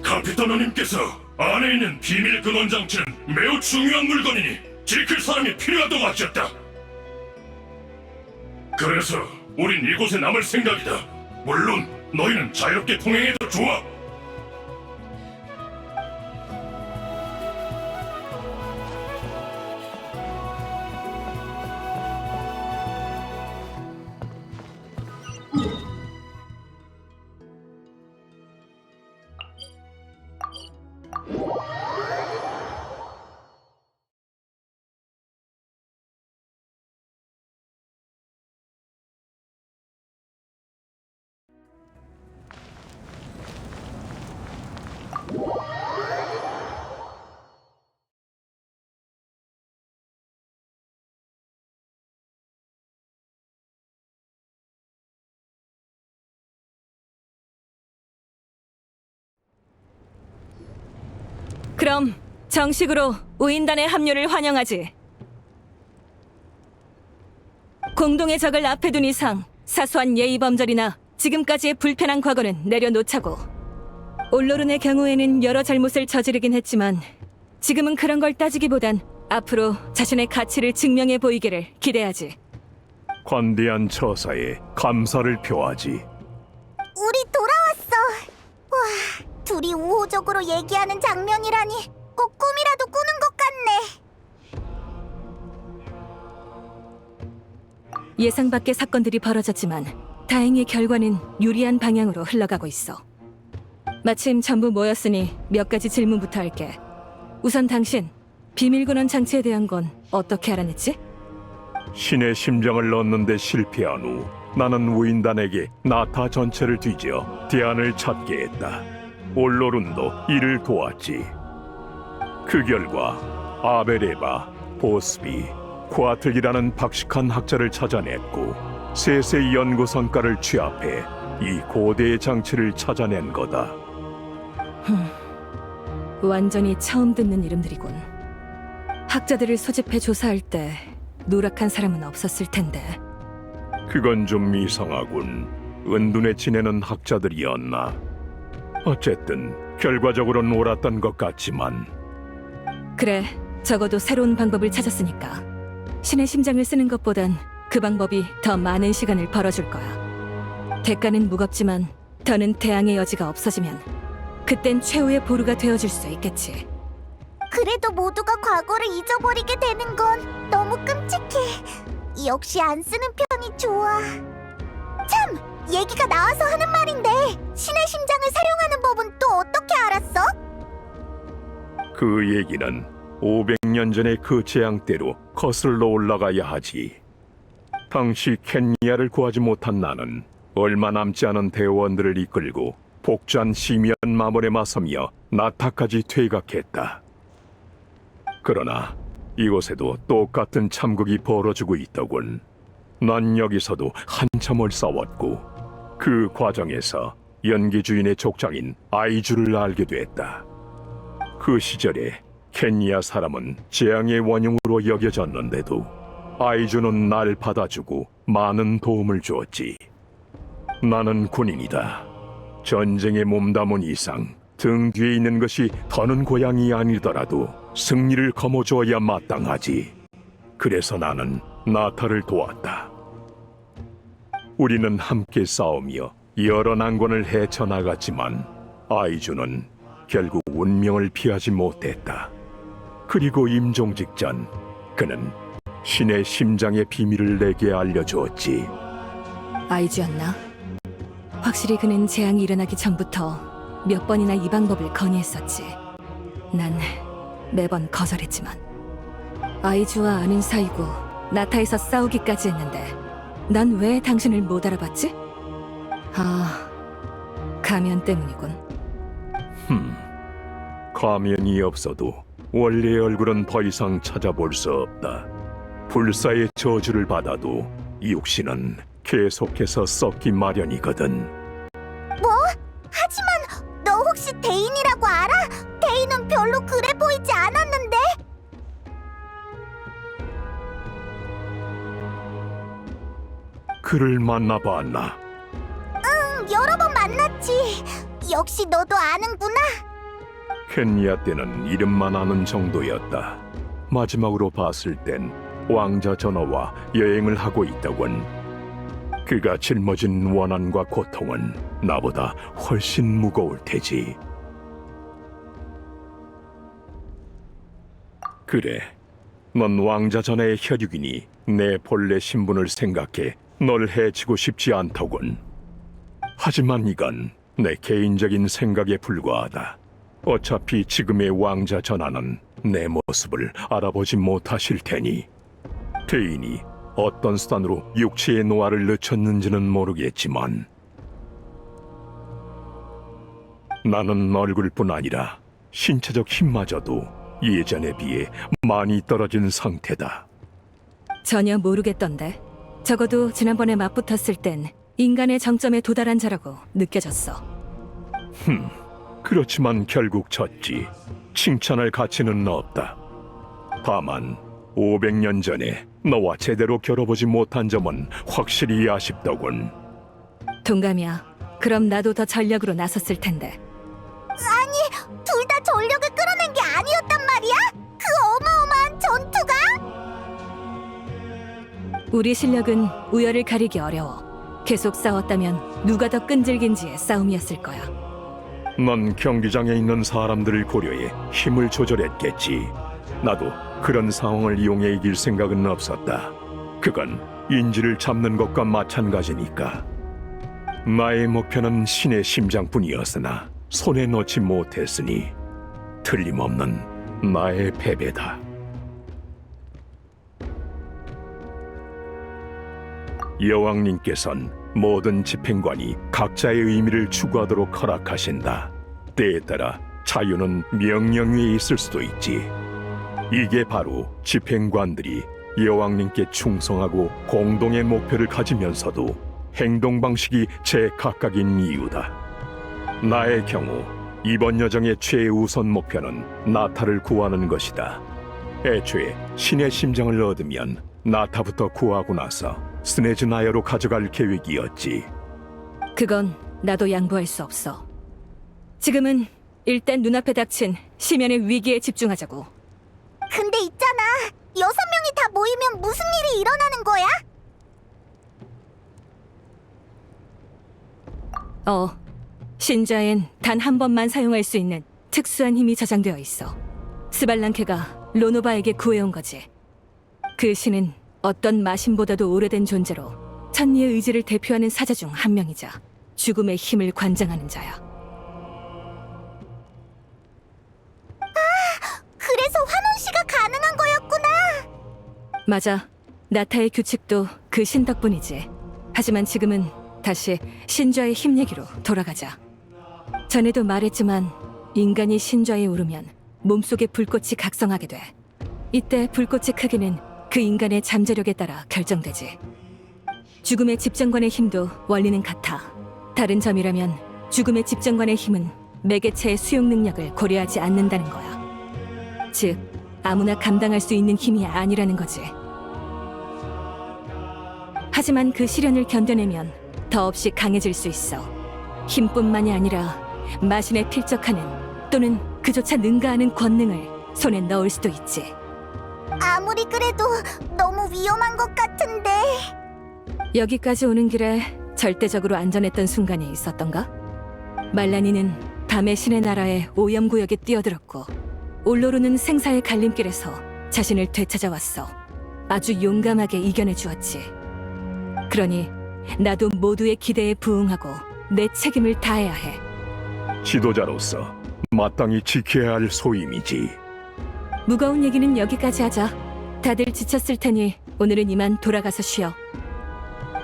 카피타노님께서 안에 있는 비밀 근원 장치는 매우 중요한 물건이니 지킬 사람이 필요하다고 하셨다. 그래서 우린 이곳에 남을 생각이다. 물론 너희는 자유롭게 통행해도 좋아. 그럼 정식으로 우인단의 합류를 환영하지. 공동의 적을 앞에 둔 이상 사소한 예의 범절이나 지금까지의 불편한 과거는 내려놓자고. 올로른의 경우에는 여러 잘못을 저지르긴 했지만 지금은 그런 걸 따지기보단 앞으로 자신의 가치를 증명해 보이기를 기대하지. 관대한 처사에 감사를 표하지. 우리 돌아왔어. 와, 둘이 우호적으로 얘기하는 장면이라니 꼭 꿈이라도 꾸는 것 같네. 예상 밖의 사건들이 벌어졌지만 다행히 결과는 유리한 방향으로 흘러가고 있어. 마침 전부 모였으니 몇 가지 질문부터 할게. 우선 당신, 비밀근원 장치에 대한 건 어떻게 알아냈지? 신의 심장을 얻는데 실패한 후 나는 우인단에게 나타 전체를 뒤져 대안을 찾게 했다. 올로룬도 이를 도왔지. 그 결과 아베레바, 보스비, 쿠아틀이라는 박식한 학자를 찾아냈고 셋의 연구 성과를 취합해 이 고대의 장치를 찾아낸 거다. 완전히 처음 듣는 이름들이군. 학자들을 소집해 조사할 때 누락한 사람은 없었을 텐데. 그건 좀 이상하군. 은둔에 지내는 학자들이었나? 어쨌든 결과적으로는 옳았던 것 같지만. 그래, 적어도 새로운 방법을 찾았으니까. 신의 심장을 쓰는 것보단 그 방법이 더 많은 시간을 벌어줄 거야. 대가는 무겁지만 더는 대항의 여지가 없어지면 그땐 최후의 보루가 되어줄 수 있겠지. 그래도 모두가 과거를 잊어버리게 되는 건 너무 끔찍해. 역시 안 쓰는 편이 좋아. 참! 얘기가 나와서 하는 말인데 신의 심장을 사용하는 법은 또 어떻게 알았어? 그 얘기는 500년 전의 그 재앙대로 거슬러 올라가야 하지. 당시 켄니아를 구하지 못한 나는 얼마 남지 않은 대원들을 이끌고 복주한 시미언 마물에 맞서며 나타까지 퇴각했다. 그러나 이곳에도 똑같은 참극이 벌어지고 있더군. 난 여기서도 한참을 싸웠고 그 과정에서 연기 주인의 족장인 아이주를 알게 됐다. 그 시절에 켄니아 사람은 재앙의 원흉으로 여겨졌는데도 아이주는 날 받아주고 많은 도움을 주었지. 나는 군인이다. 전쟁에 몸담은 이상 등 뒤에 있는 것이 더는 고향이 아니더라도 승리를 거머쥐어야 마땅하지. 그래서 나는 나타를 도왔다. 우리는 함께 싸우며 여러 난관을 헤쳐나갔지만 아이주는 결국 운명을 피하지 못했다. 그리고 임종 직전 그는 신의 심장의 비밀을 내게 알려주었지. 아이주였나? 확실히 그는 재앙이 일어나기 전부터 몇 번이나 이 방법을 건의했었지. 난 매번 거절했지만 아이주와 아는 사이고 나타에서 싸우기까지 했는데 난 왜 당신을 못 알아봤지? 아, 가면 때문이군. 가면이 없어도 원래의 얼굴은 더 이상 찾아볼 수 없다. 불사의 저주를 받아도 육신은 계속해서 썩기 마련이거든. 뭐? 하지만 너 혹시 대인이라고 알아? 대인은 별로 그래 보이지 않았는데? 그를 만나봤나? 응, 여러 번 만났지. 역시 너도 아는구나. 켄니아 때는 이름만 아는 정도였다. 마지막으로 봤을 땐 왕자 전하와 여행을 하고 있더군. 그가 짊어진 원한과 고통은 나보다 훨씬 무거울 테지. 그래, 넌 왕자 전하의 혈육이니 내 본래 신분을 생각해 널 해치고 싶지 않더군. 하지만 이건 내 개인적인 생각에 불과하다. 어차피 지금의 왕자 전하는 내 모습을 알아보지 못하실 테니. 대인이 어떤 수단으로 육체의 노화를 늦췄는지는 모르겠지만 나는 얼굴뿐 아니라 신체적 힘마저도 예전에 비해 많이 떨어진 상태다. 전혀 모르겠던데. 적어도 지난번에 맞붙었을 땐 인간의 정점에 도달한 자라고 느껴졌어. 그렇지만 결국 졌지. 칭찬할 가치는 없다. 다만 500년 전에 너와 제대로 겨뤄보지 못한 점은 확실히 아쉽더군. 동감이야. 그럼 나도 더 전력으로 나섰을 텐데. 아니, 둘 다 전력을 끌어낸 게 아니었단 말이야? 그 어마어마한 전투가? 우리 실력은 우열을 가리기 어려워. 계속 싸웠다면 누가 더 끈질긴지의 싸움이었을 거야. 넌 경기장에 있는 사람들을 고려해 힘을 조절했겠지. 나도 그런 상황을 이용해 이길 생각은 없었다. 그건 인지를 잡는 것과 마찬가지니까. 나의 목표는 신의 심장뿐이었으나 손에 넣지 못했으니 틀림없는 나의 패배다. 여왕님께선 모든 집행관이 각자의 의미를 추구하도록 허락하신다. 때에 따라 자유는 명령 위에 있을 수도 있지. 이게 바로 집행관들이 여왕님께 충성하고 공동의 목표를 가지면서도 행동 방식이 제각각인 이유다. 나의 경우 이번 여정의 최우선 목표는 나타를 구하는 것이다. 애초에 신의 심장을 얻으면 나타부터 구하고 나서 스네즈 나야로 가져갈 계획이었지. 그건 나도 양보할 수 없어. 지금은 일단 눈앞에 닥친 시면의 위기에 집중하자고. 근데 있잖아. 6명이 다 모이면 무슨 일이 일어나는 거야? 신좌엔 단 한 번만 사용할 수 있는 특수한 힘이 저장되어 있어. 스발랑케가 로노바에게 구해온 거지. 그 신은 어떤 마신보다도 오래된 존재로 천리의 의지를 대표하는 사자 중 한 명이자 죽음의 힘을 관장하는 자야. 그래서 환원시가 가능한 거였구나. 맞아. 나타의 규칙도 그 신 덕분이지. 하지만 지금은 다시 신좌의 힘 얘기로 돌아가자. 전에도 말했지만 인간이 신좌에 오르면 몸속의 불꽃이 각성하게 돼. 이때 불꽃의 크기는 그 인간의 잠재력에 따라 결정되지. 죽음의 집정관의 힘도 원리는 같아. 다른 점이라면 죽음의 집정관의 힘은 매개체의 수용 능력을 고려하지 않는다는 거야. 즉, 아무나 감당할 수 있는 힘이 아니라는 거지. 하지만 그 시련을 견뎌내면 더없이 강해질 수 있어. 힘뿐만이 아니라 마신에 필적하는 또는 그조차 능가하는 권능을 손에 넣을 수도 있지. 아무리 그래도 너무 위험한 것 같은데. 여기까지 오는 길에 절대적으로 안전했던 순간이 있었던가? 말라니는 밤의 신의 나라의 오염구역에 뛰어들었고 올로르는 생사의 갈림길에서 자신을 되찾아왔어. 아주 용감하게 이겨내 주었지. 그러니 나도 모두의 기대에 부응하고 내 책임을 다해야 해. 지도자로서 마땅히 지켜야 할 소임이지. 무거운 얘기는 여기까지 하자. 다들 지쳤을 테니 오늘은 이만 돌아가서 쉬어.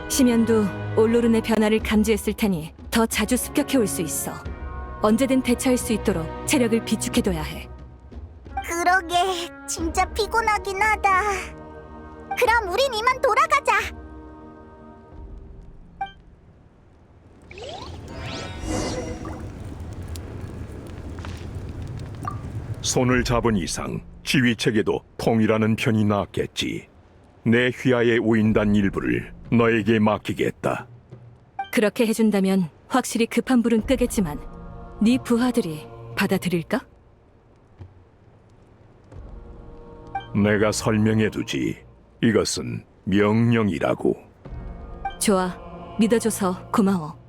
시면도 올로른의 변화를 감지했을 테니 더 자주 습격해 올 수 있어. 언제든 대처할 수 있도록 체력을 비축해둬야 해. 그러게, 진짜 피곤하긴 하다. 그럼 우린 이만 돌아가자. 손을 잡은 이상 지휘책에도 통일하는 편이 낫겠지. 내 휘하에 오인단 일부를 너에게 맡기겠다. 그렇게 해준다면 확실히 급한 불은 끄겠지만 네 부하들이 받아들일까? 내가 설명해두지. 이것은 명령이라고. 좋아. 믿어줘서 고마워.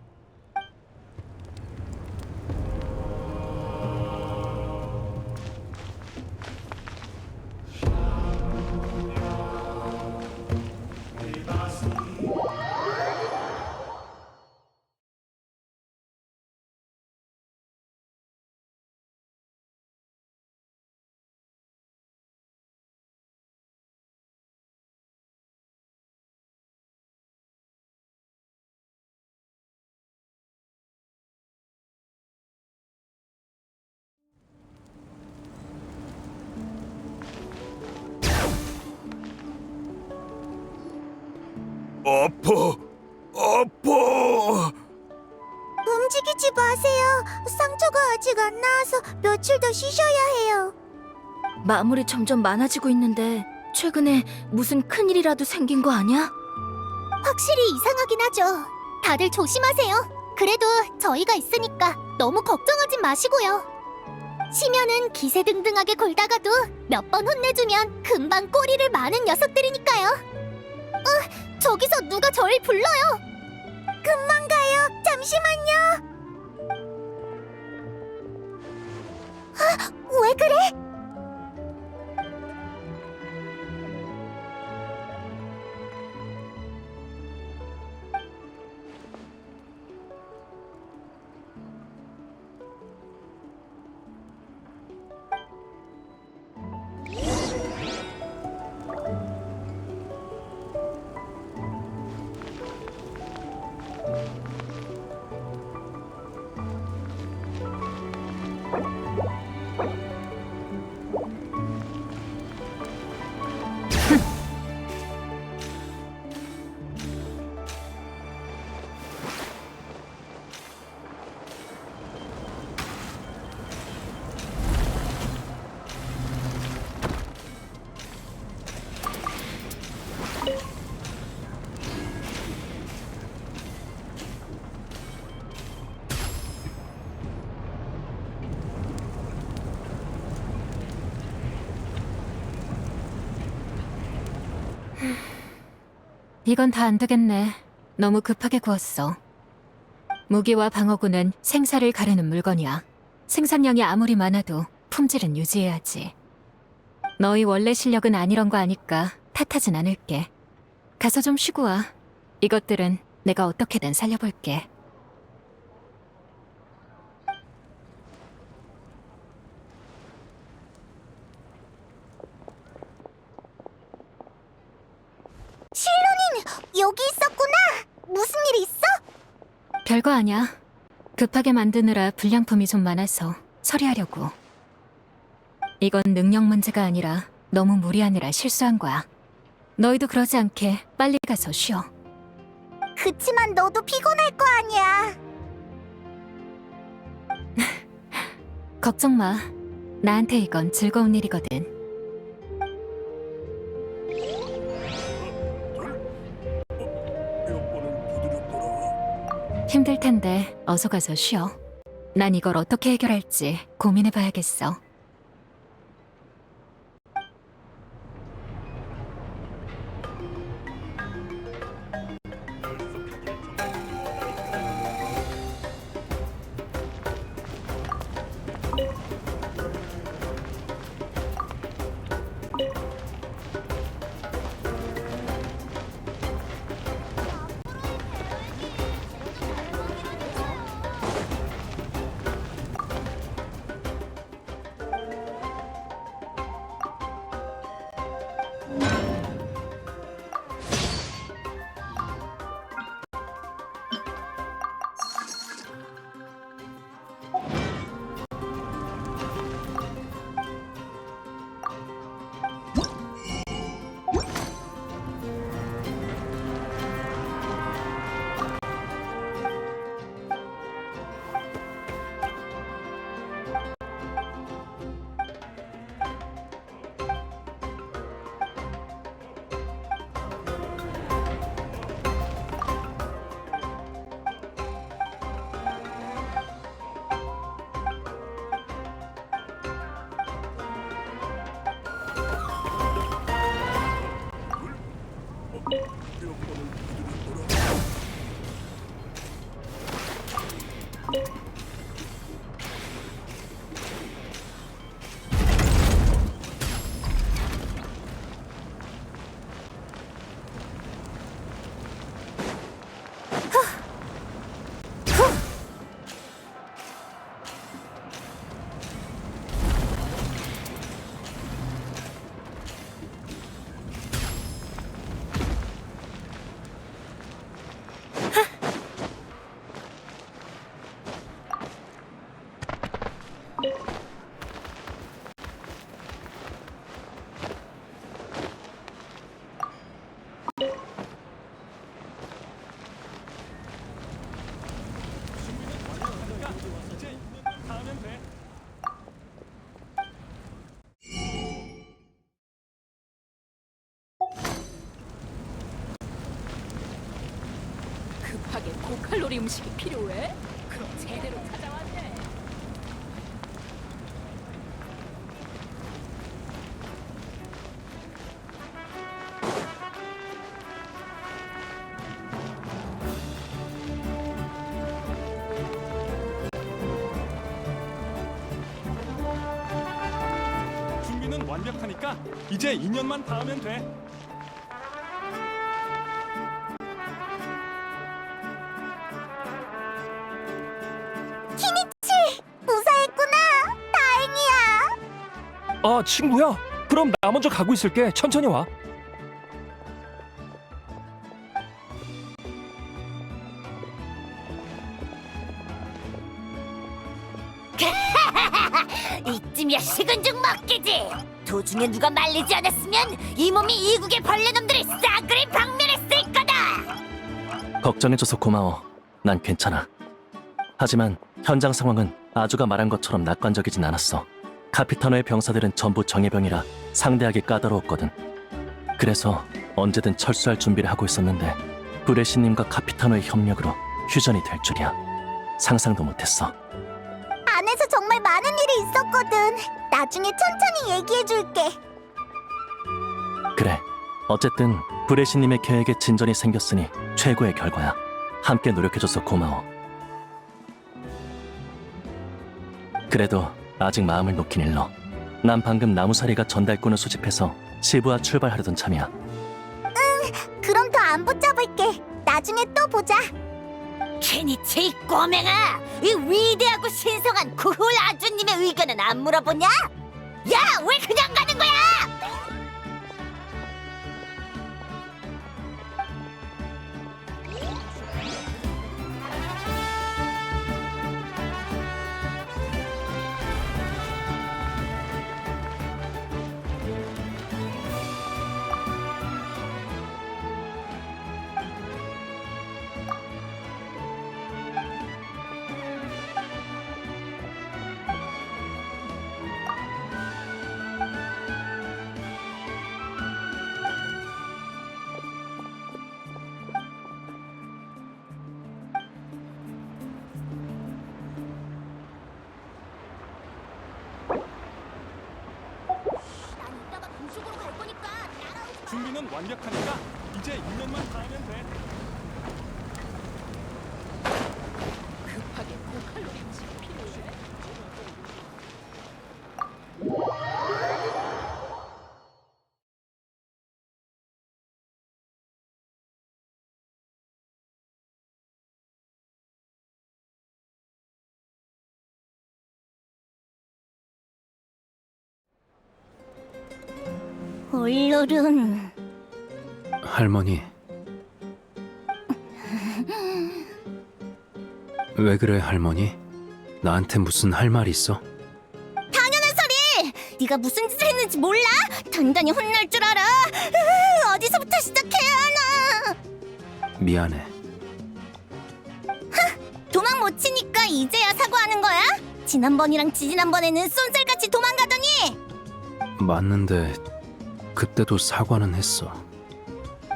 아파. 움직이지 마세요. 상처가 아직 안 나아서 며칠 더 쉬셔야 해요. 마물이 점점 많아지고 있는데 최근에 무슨 큰일이라도 생긴 거 아니야? 확실히 이상하긴 하죠. 다들 조심하세요. 그래도 저희가 있으니까 너무 걱정하지 마시고요. 시면은 기세등등하게 굴다가도 몇 번 혼내주면 금방 꼬리를 마는 녀석들이니까요. 저기서 누가 저를 불러요. 금방 가요. 잠시만요. 왜 그래? 이건 다 안 되겠네. 너무 급하게 구웠어. 무기와 방어구는 생사를 가르는 물건이야. 생산량이 아무리 많아도 품질은 유지해야지. 너희 원래 실력은 아니런 거 아니까 탓하진 않을게. 가서 좀 쉬고 와. 이것들은 내가 어떻게든 살려볼게. 실로닌, 여기 있었구나. 무슨 일 있어? 별거 아니야. 급하게 만드느라 불량품이 좀 많아서 처리하려고. 이건 능력 문제가 아니라 너무 무리하느라 실수한 거야. 너희도 그러지 않게 빨리 가서 쉬어. 그치만 너도 피곤할 거 아니야. 걱정 마. 나한테 이건 즐거운 일이거든. 힘들 텐데 어서 가서 쉬어. 난 이걸 어떻게 해결할지 고민해봐야겠어. 급하게 고칼로리 음식이 필요해? 그럼 제대로 찾아왔네. 준비는 완벽하니까 이제 2년만 다 하면 돼. 키니치, 무사했구나. 다행이야. 아, 친구야. 그럼 나 먼저 가고 있을게. 천천히 와. 이쯤이야 식은 죽 먹기지. 도중에 누가 말리지 않았으면 이 몸이 이국의 벌레놈들을 싸그리 박멸했을 거다. 걱정해줘서 고마워. 난 괜찮아. 하지만 현장 상황은 아주가 말한 것처럼 낙관적이진 않았어. 카피타노의 병사들은 전부 정예병이라 상대하기 까다로웠거든. 그래서 언제든 철수할 준비를 하고 있었는데 브레시님과 카피타노의 협력으로 휴전이 될 줄이야. 상상도 못했어. 안에서 정말 많은 일이 있었거든. 나중에 천천히 얘기해줄게. 그래, 어쨌든 브레시님의 계획에 진전이 생겼으니 최고의 결과야. 함께 노력해줘서 고마워. 그래도 아직 마음을 놓긴 일러. 난 방금 나무사리가 전달꾼을 수집해서 시부와 출발하려던 참이야. 그럼 더 안 붙잡을게. 나중에 또 보자. 케니체 이 꼬맹아, 이 위대하고 신성한 구훌 아주님의 의견은 안 물어보냐? 야, 왜 그냥 가는 거야? 준비는 완벽하니까 이제 인연만 닿으면 돼. 급하게 고칼로리 필요해. 올로른. 할머니. 왜 그래, 할머니? 나한테 무슨 할 말 있어? 당연한 소리! 네가 무슨 짓을 했는지 몰라? 단단히 혼날 줄 알아. 어디서부터 시작해야 하나? 미안해. 도망 못 치니까 이제야 사과하는 거야? 지난번이랑 지지난번에는 쏜살같이 도망가더니. 맞는데 그때도 사과는 했어.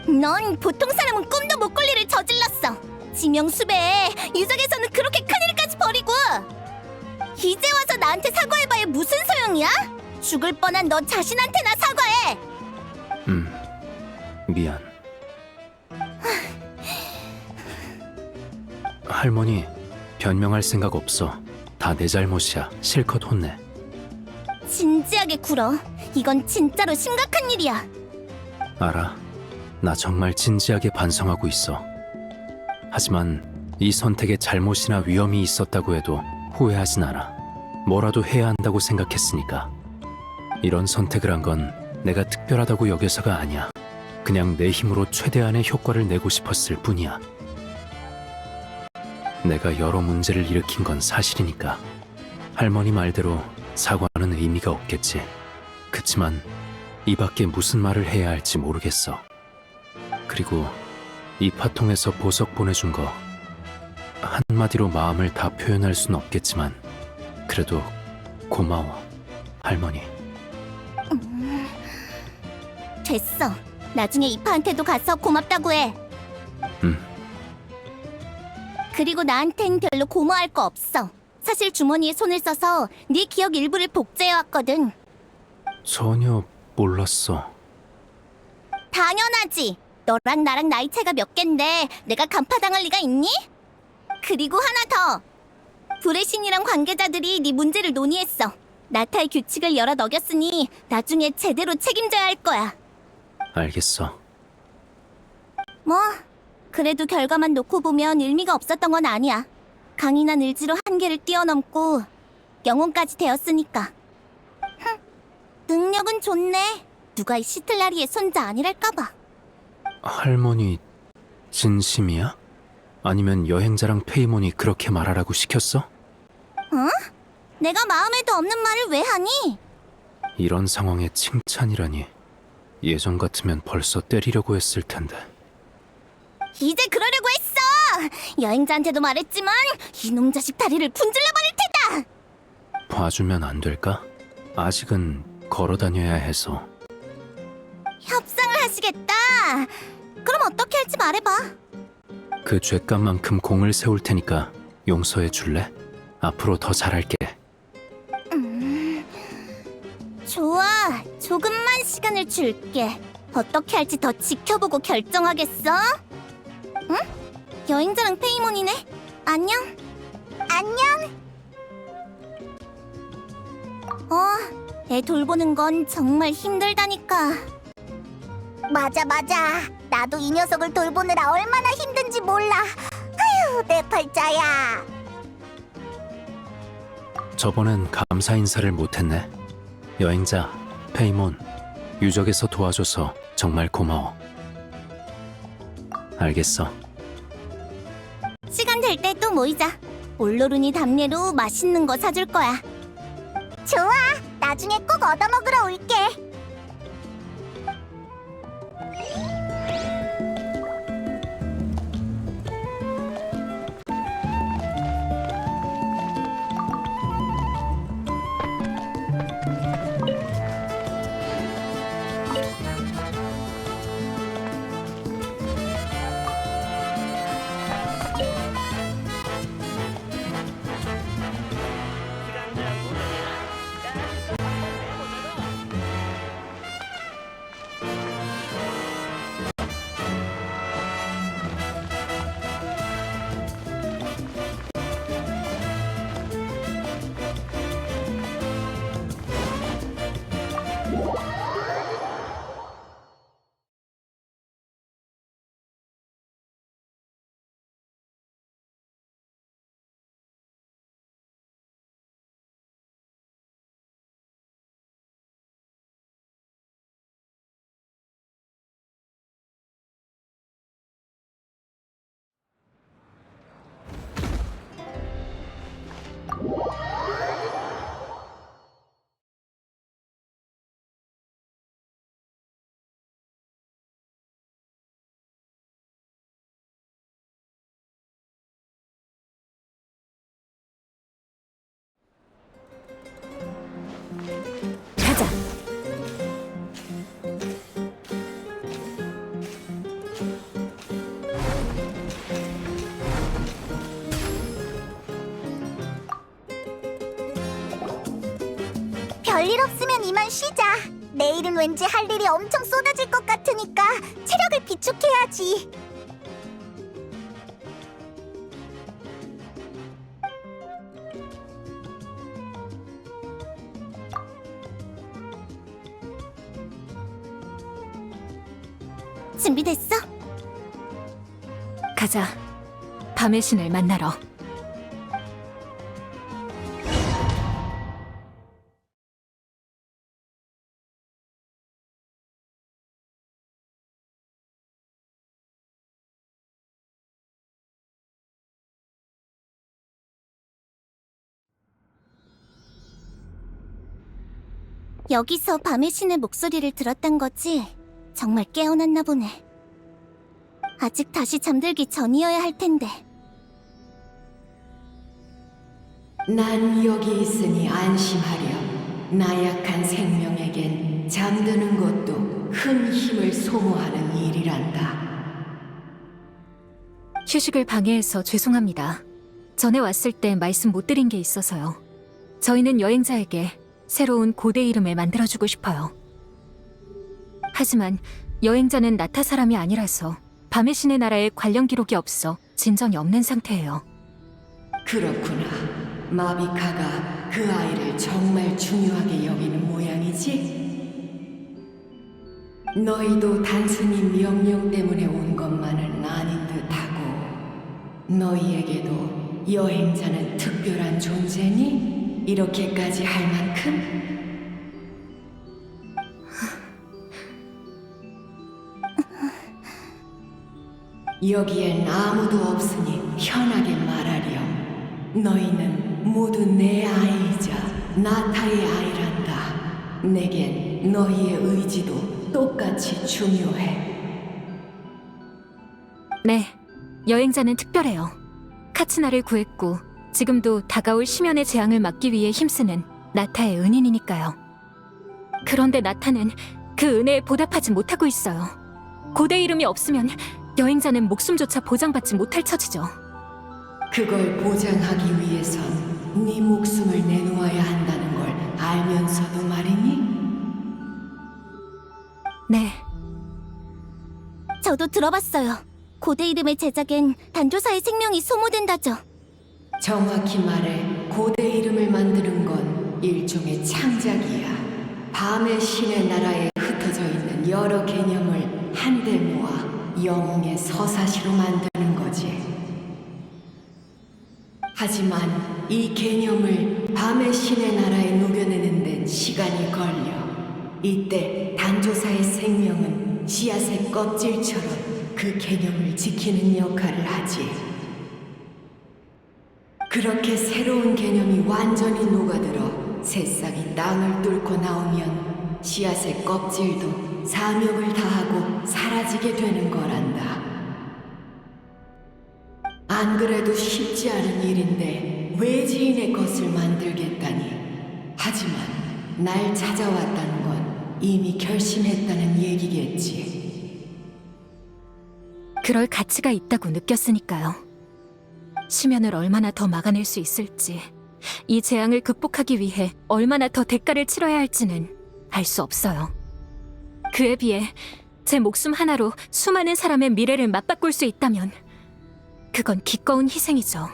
넌 보통 사람은 꿈도 못 꿀 일을 저질렀어. 지명수배에 유적에서는 그렇게 큰일까지 벌이고. 이제 와서 나한테 사과해봐야 무슨 소용이야? 죽을 뻔한 너 자신한테나 사과해. 미안. 할머니, 변명할 생각 없어. 다 내 잘못이야. 실컷 혼내. 진지하게 굴어. 이건 진짜로 심각한 일이야. 알아. 나 정말 진지하게 반성하고 있어. 하지만 이 선택에 잘못이나 위험이 있었다고 해도 후회하진 않아. 뭐라도 해야 한다고 생각했으니까. 이런 선택을 한 건 내가 특별하다고 여겨서가 아니야. 그냥 내 힘으로 최대한의 효과를 내고 싶었을 뿐이야. 내가 여러 문제를 일으킨 건 사실이니까. 할머니 말대로 사과는 의미가 없겠지. 그치만 이 밖에 무슨 말을 해야 할지 모르겠어. 그리고 이 파통에서 보석 보내준 거 한마디로 마음을 다 표현할 순 없겠지만 그래도 고마워, 할머니. 됐어. 나중에 이파한테도 가서 고맙다고 해. 그리고 나한텐 별로 고마워할 거 없어. 사실 주머니에 손을 써서 네 기억 일부를 복제해왔거든. 전혀 몰랐어. 당연하지. 너랑 나랑 나이 차이가 몇 갠데 내가 간파당할 리가 있니? 그리고 하나 더. 브레신이랑 관계자들이 네 문제를 논의했어. 나타의 규칙을 열어 너겼으니 나중에 제대로 책임져야 할 거야. 알겠어. 뭐 그래도 결과만 놓고 보면 의미가 없었던 건 아니야. 강인한 의지로 한계를 뛰어넘고 영혼까지 되었으니까. 능력은 좋네. 누가 이 시틀라리의 손자 아니랄까봐. 할머니 진심이야? 아니면 여행자랑 페이몬이 그렇게 말하라고 시켰어? 내가 마음에도 없는 말을 왜 하니? 이런 상황에 칭찬이라니. 예전 같으면 벌써 때리려고 했을 텐데. 이제 그러려고 했어. 여행자한테도 말했지만 이놈 자식 다리를 분질러 버릴 테다. 봐주면 안 될까? 아직은 걸어 다녀야 해서. 협상을 하시겠다. 그럼 어떻게 할지 말해봐. 그 죗값만큼 공을 세울 테니까 용서해 줄래? 앞으로 더 잘할게. 좋아. 조금만 시간을 줄게. 어떻게 할지 더 지켜보고 결정하겠어? 응? 여행자랑 페이몬이네. 안녕. 안녕. 애 돌보는 건 정말 힘들다니까. 맞아. 나도 이 녀석을 돌보느라 얼마나 힘든지 몰라. 아휴, 내 팔자야. 저번엔 감사 인사를 못했네. 여행자, 페이몬, 유적에서 도와줘서 정말 고마워. 알겠어. 시간 될 때 또 모이자. 올로룬이 답례로 맛있는 거 사줄 거야. 좋아. 나중에 꼭 얻어먹으러 올게. 가자. 별일 없으면 이만 쉬자. 내일은 왠지 할 일이 엄청 쏟아질 것 같으니까 체력을 비축해야지. 준비됐어? 가자. 밤의 신을 만나러. 여기서 밤의 신의 목소리를 들었단 거지? 정말 깨어났나 보네. 아직 다시 잠들기 전이어야 할 텐데. 난 여기 있으니 안심하렴. 나약한 생명에겐 잠드는 것도 큰 힘을 소모하는 일이란다. 휴식을 방해해서 죄송합니다. 전에 왔을 때 말씀 못 드린 게 있어서요. 저희는 여행자에게 새로운 고대 이름을 만들어주고 싶어요. 하지만 여행자는 나타 사람이 아니라서 밤의 신의 나라에 관련 기록이 없어 진전이 없는 상태예요. 그렇구나. 마비카가 그 아이를 정말 중요하게 여기는 모양이지? 너희도 단순히 명령 때문에 온 것만은 아닌 듯하고 너희에게도 여행자는 특별한 존재니? 이렇게까지 할 만큼? 여기엔 아무도 없으니 편하게 말하렴. 너희는 모두 내 아이이자 나타의 아이란다. 내겐 너희의 의지도 똑같이 중요해. 네, 여행자는 특별해요. 카츠나를 구했고 지금도 다가올 심연의 재앙을 막기 위해 힘쓰는 나타의 은인이니까요. 그런데 나타는 그 은혜에 보답하지 못하고 있어요. 고대 이름이 없으면 여행자는 목숨조차 보장받지 못할 처지죠. 그걸 보장하기 위해선 네 목숨을 내놓아야 한다는 걸 알면서도 말이니? 네, 저도 들어봤어요. 고대 이름의 제작엔 단조사의 생명이 소모된다죠. 정확히 말해 고대 이름을 만드는 건 일종의 창작이야. 밤의 신의 나라에 흩어져 있는 여러 개념을 한데 모아 영웅의 서사시로 만드는 거지. 하지만 이 개념을 밤의 신의 나라에 녹여내는 데는 시간이 걸려. 이때 단조사의 생명은 씨앗의 껍질처럼 그 개념을 지키는 역할을 하지. 그렇게 새로운 개념이 완전히 녹아들어 새싹이 땅을 뚫고 나오면 씨앗의 껍질도 사명을 다하고 사라지게 되는 거란다. 안 그래도 쉽지 않은 일인데 외지인의 것을 만들겠다니. 하지만 날 찾아왔다는 건 이미 결심했다는 얘기겠지. 그럴 가치가 있다고 느꼈으니까요. 심연을 얼마나 더 막아낼 수 있을지, 이 재앙을 극복하기 위해 얼마나 더 대가를 치러야 할지는 알 수 없어요. 그에 비해 제 목숨 하나로 수많은 사람의 미래를 맞바꿀 수 있다면 그건 기꺼운 희생이죠.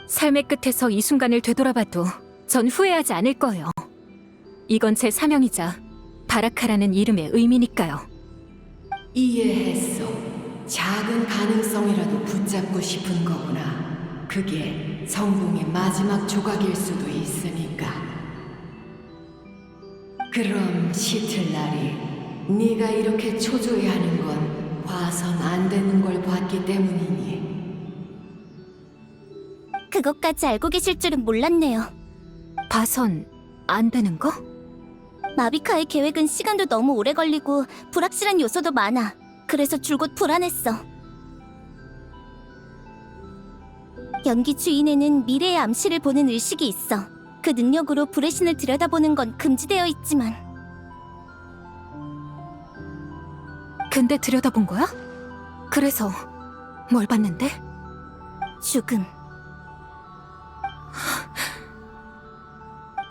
삶의 끝에서 이 순간을 되돌아봐도 전 후회하지 않을 거예요. 이건 제 사명이자 바라카라는 이름의 의미니까요. 이해했어. 작은 가능성이라도 붙잡고 싶은 거구나. 그게 성공의 마지막 조각일 수도 있으니까. 그럼 시틀라리, 네가 이렇게 초조해하는 건 봐선 안 되는 걸 봤기 때문이니? 그것까지 알고 계실 줄은 몰랐네요. 봐선 안 되는 거? 마비카의 계획은 시간도 너무 오래 걸리고 불확실한 요소도 많아. 그래서 줄곧 불안했어. 연기 주인에는 미래의 암시를 보는 의식이 있어. 그 능력으로 불의 신을 들여다보는 건 금지되어 있지만. 근데 들여다본 거야? 그래서 뭘 봤는데? 죽음.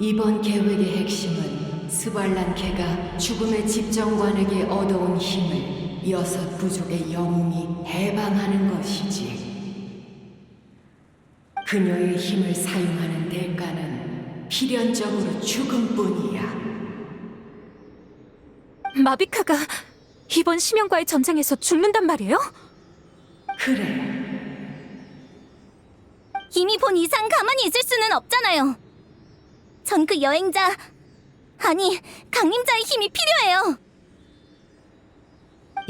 이번 계획의 핵심은 스발란케가 죽음의 집정관에게 얻어온 힘을 6 부족의 영웅이 해방하는 것이지. 그녀의 힘을 사용하는 대가는 필연적으로 죽음뿐이야. 마비카가 이번 심연과의 전쟁에서 죽는단 말이에요? 그래. 이미 본 이상 가만히 있을 수는 없잖아요. 전 그 여행자, 아니 강림자의 힘이 필요해요.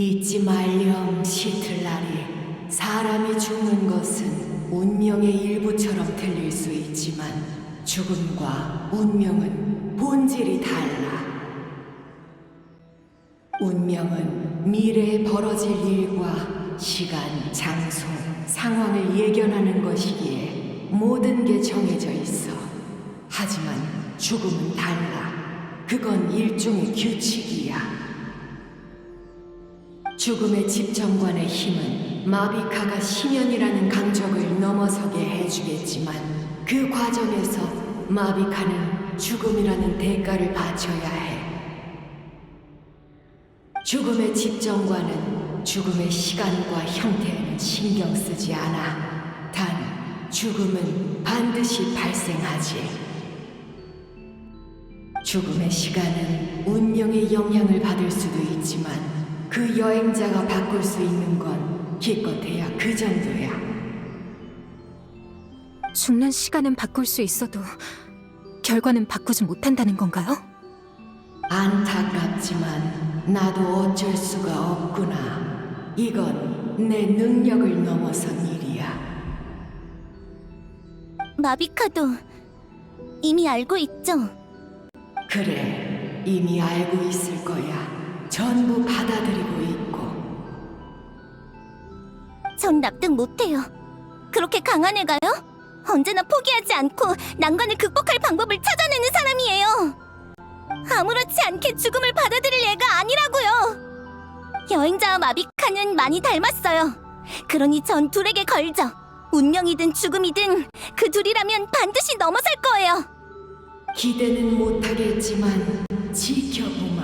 잊지 말렴, 시틀라리. 사람이 죽는 것은 운명의 일부처럼 들릴 수 있지만 죽음과 운명은 본질이 달라. 운명은 미래에 벌어질 일과 시간, 장소, 상황을 예견하는 것이기에 모든 게 정해져 있어. 하지만 죽음은 달라. 그건 일종의 규칙이야. 죽음의 집정관의 힘은 마비카가 심연이라는 강적을 넘어서게 해주겠지만 그 과정에서 마비카는 죽음이라는 대가를 바쳐야 해. 죽음의 집정관은 죽음의 시간과 형태에는 신경 쓰지 않아. 단, 죽음은 반드시 발생하지. 죽음의 시간은 운명의 영향을 받을 수도 있지만 그 여행자가 바꿀 수 있는 건 기껏해야 그 정도야. 죽는 시간은 바꿀 수 있어도 결과는 바꾸지 못한다는 건가요? 안타깝지만 나도 어쩔 수가 없구나. 이건 내 능력을 넘어선 일이야. 마비카도 이미 알고 있죠? 그래, 이미 알고 있을 거야. 전부 받아들이고 있고. 전 납득 못해요. 그렇게 강한 애가요? 언제나 포기하지 않고 난관을 극복할 방법을 찾아내는 사람이에요. 아무렇지 않게 죽음을 받아들일 애가 아니라고요. 여행자와 마비카는 많이 닮았어요. 그러니 전 둘에게 걸죠. 운명이든 죽음이든 그 둘이라면 반드시 넘어설 거예요. 기대는 못하겠지만 지켜보마.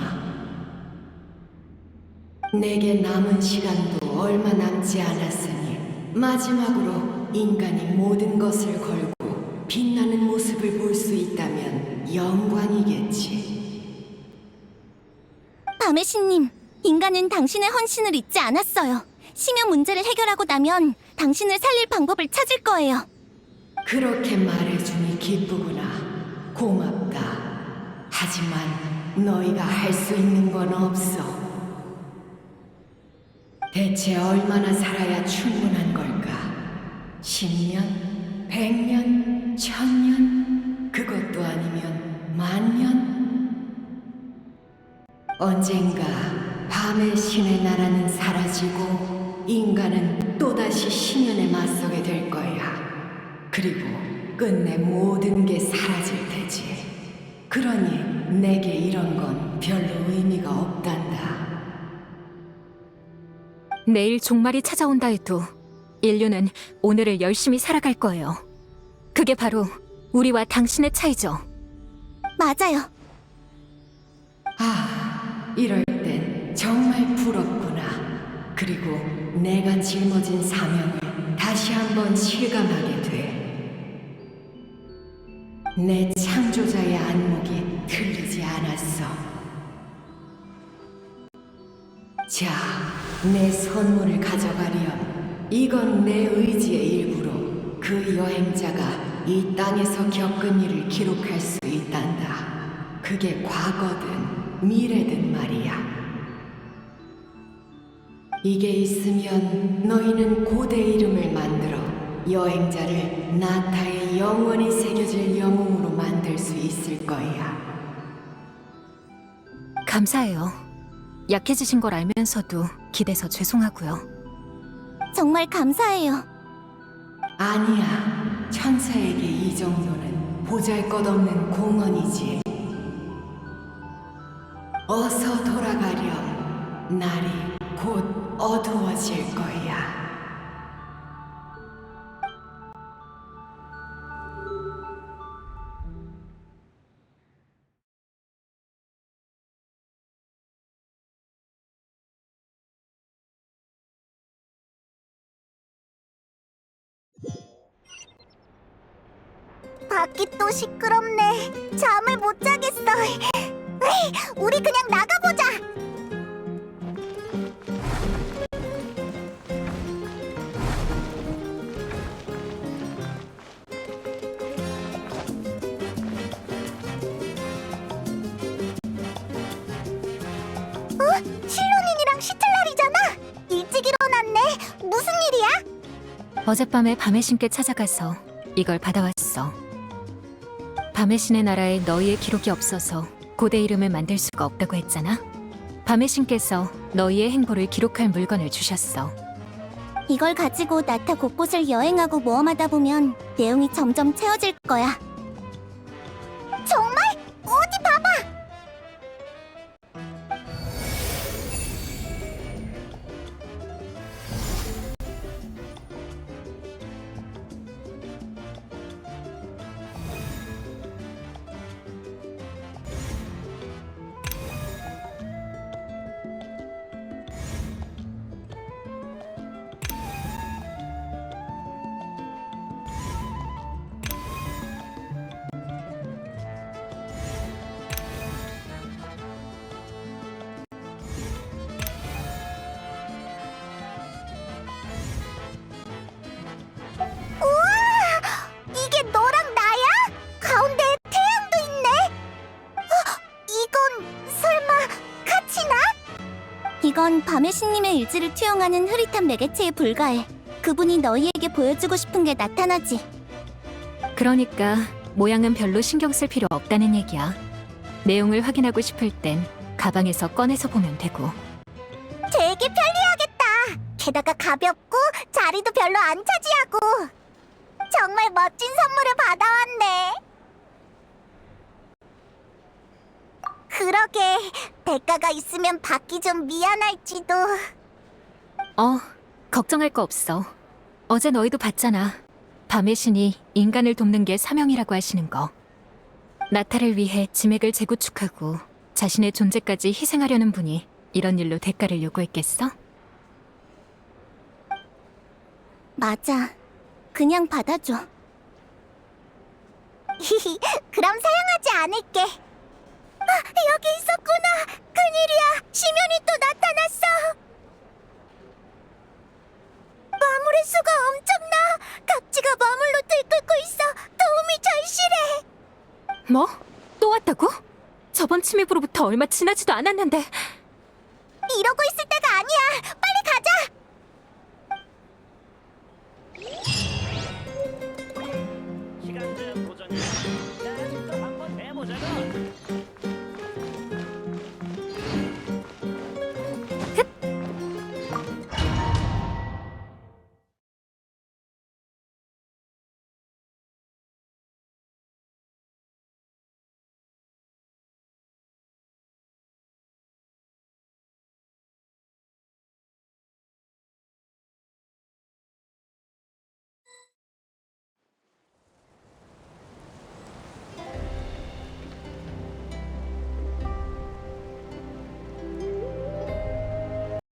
내게 남은 시간도 얼마 남지 않았으니 마지막으로 인간이 모든 것을 걸고 빛나는 모습을 볼 수 있다면 영광이겠지. 바메시님, 인간은 당신의 헌신을 잊지 않았어요. 심연 문제를 해결하고 나면 당신을 살릴 방법을 찾을 거예요. 그렇게 말해주니 기쁘구나. 고맙다. 하지만 너희가 할 수 있는 건 없어. 대체 얼마나 살아야 충분한 걸까? 10년? 100년? 1000년? 그것도 아니면 만년? 언젠가 밤의 신의 나라는 사라지고 인간은 또다시 심연에 맞서게 될 거야. 그리고 끝내 모든 게 사라질 테지. 그러니 내게 이런 건 별로 의미가 없단다. 내일 종말이 찾아온다 해도 인류는 오늘을 열심히 살아갈 거예요. 그게 바로 우리와 당신의 차이죠. 맞아요. 아, 이럴 땐 정말 부럽구나. 그리고 내가 짊어진 사명을 다시 한번 실감하게 돼. 내 창조자의 안목이 틀리지 않았어. 자, 내 선물을 가져가렴. 이건 내 의지의 일부로 그 여행자가 이 땅에서 겪은 일을 기록할 수 있단다. 그게 과거든 미래든 말이야. 이게 있으면 너희는 고대 이름을 만들어 여행자를 나타에 영원히 새겨질 영웅으로 만들 수 있을 거야. 감사해요. 약해지신 걸 알면서도 기대서 죄송하고요. 정말 감사해요. 아니야. 천사에게 이 정도는 보잘것없는 공헌이지. 어서 돌아가렴. 날이 곧 어두워질 거야. 밖이 또 시끄럽네. 잠을 못 자겠어. 에이, 우리 그냥 나가보자. 실론인이랑 시틀날이잖아. 일찍 일어났네. 무슨 일이야? 어젯밤에 밤의 신께 찾아가서 이걸 받아왔어. 밤의 신의 나라에 너희의 기록이 없어서 고대 이름을 만들 수가 없다고 했잖아. 밤의 신께서 너희의 행보를 기록할 물건을 주셨어. 이걸 가지고 나타 곳곳을 여행하고 모험하다 보면 내용이 점점 채워질 거야. 정말? 어디 봐봐! 이게 너랑 나야? 가운데에 태양도 있네. 이건 설마 카치나? 이건 밤의 신님의 일지를 투영하는 흐릿한 매개체에 불과해. 그분이 너희에게 보여주고 싶은 게 나타나지. 그러니까 모양은 별로 신경 쓸 필요 없다는 얘기야. 내용을 확인하고 싶을 땐 가방에서 꺼내서 보면 되고. 되게 편리하겠다. 게다가 가볍고 자리도 별로 안 차지하고. 정말 멋진 선물을 받아왔네. 그러게, 대가가 있으면 받기 좀 미안할지도. 걱정할 거 없어. 어제 너희도 봤잖아. 밤의 신이 인간을 돕는 게 사명이라고 하시는 거. 나타를 위해 지맥을 재구축하고 자신의 존재까지 희생하려는 분이 이런 일로 대가를 요구했겠어? 맞아. 그냥 받아줘. 그럼 사양하지 않을게. 아, 여기 있었구나. 큰일이야. 심연이 또 나타났어. 마물의 수가 엄청나. 각지가 마물로 들끓고 있어. 도움이 절실해. 뭐? 또 왔다고? 저번 침입으로부터 얼마 지나지도 않았는데. 이러고 있을 때가 아니야.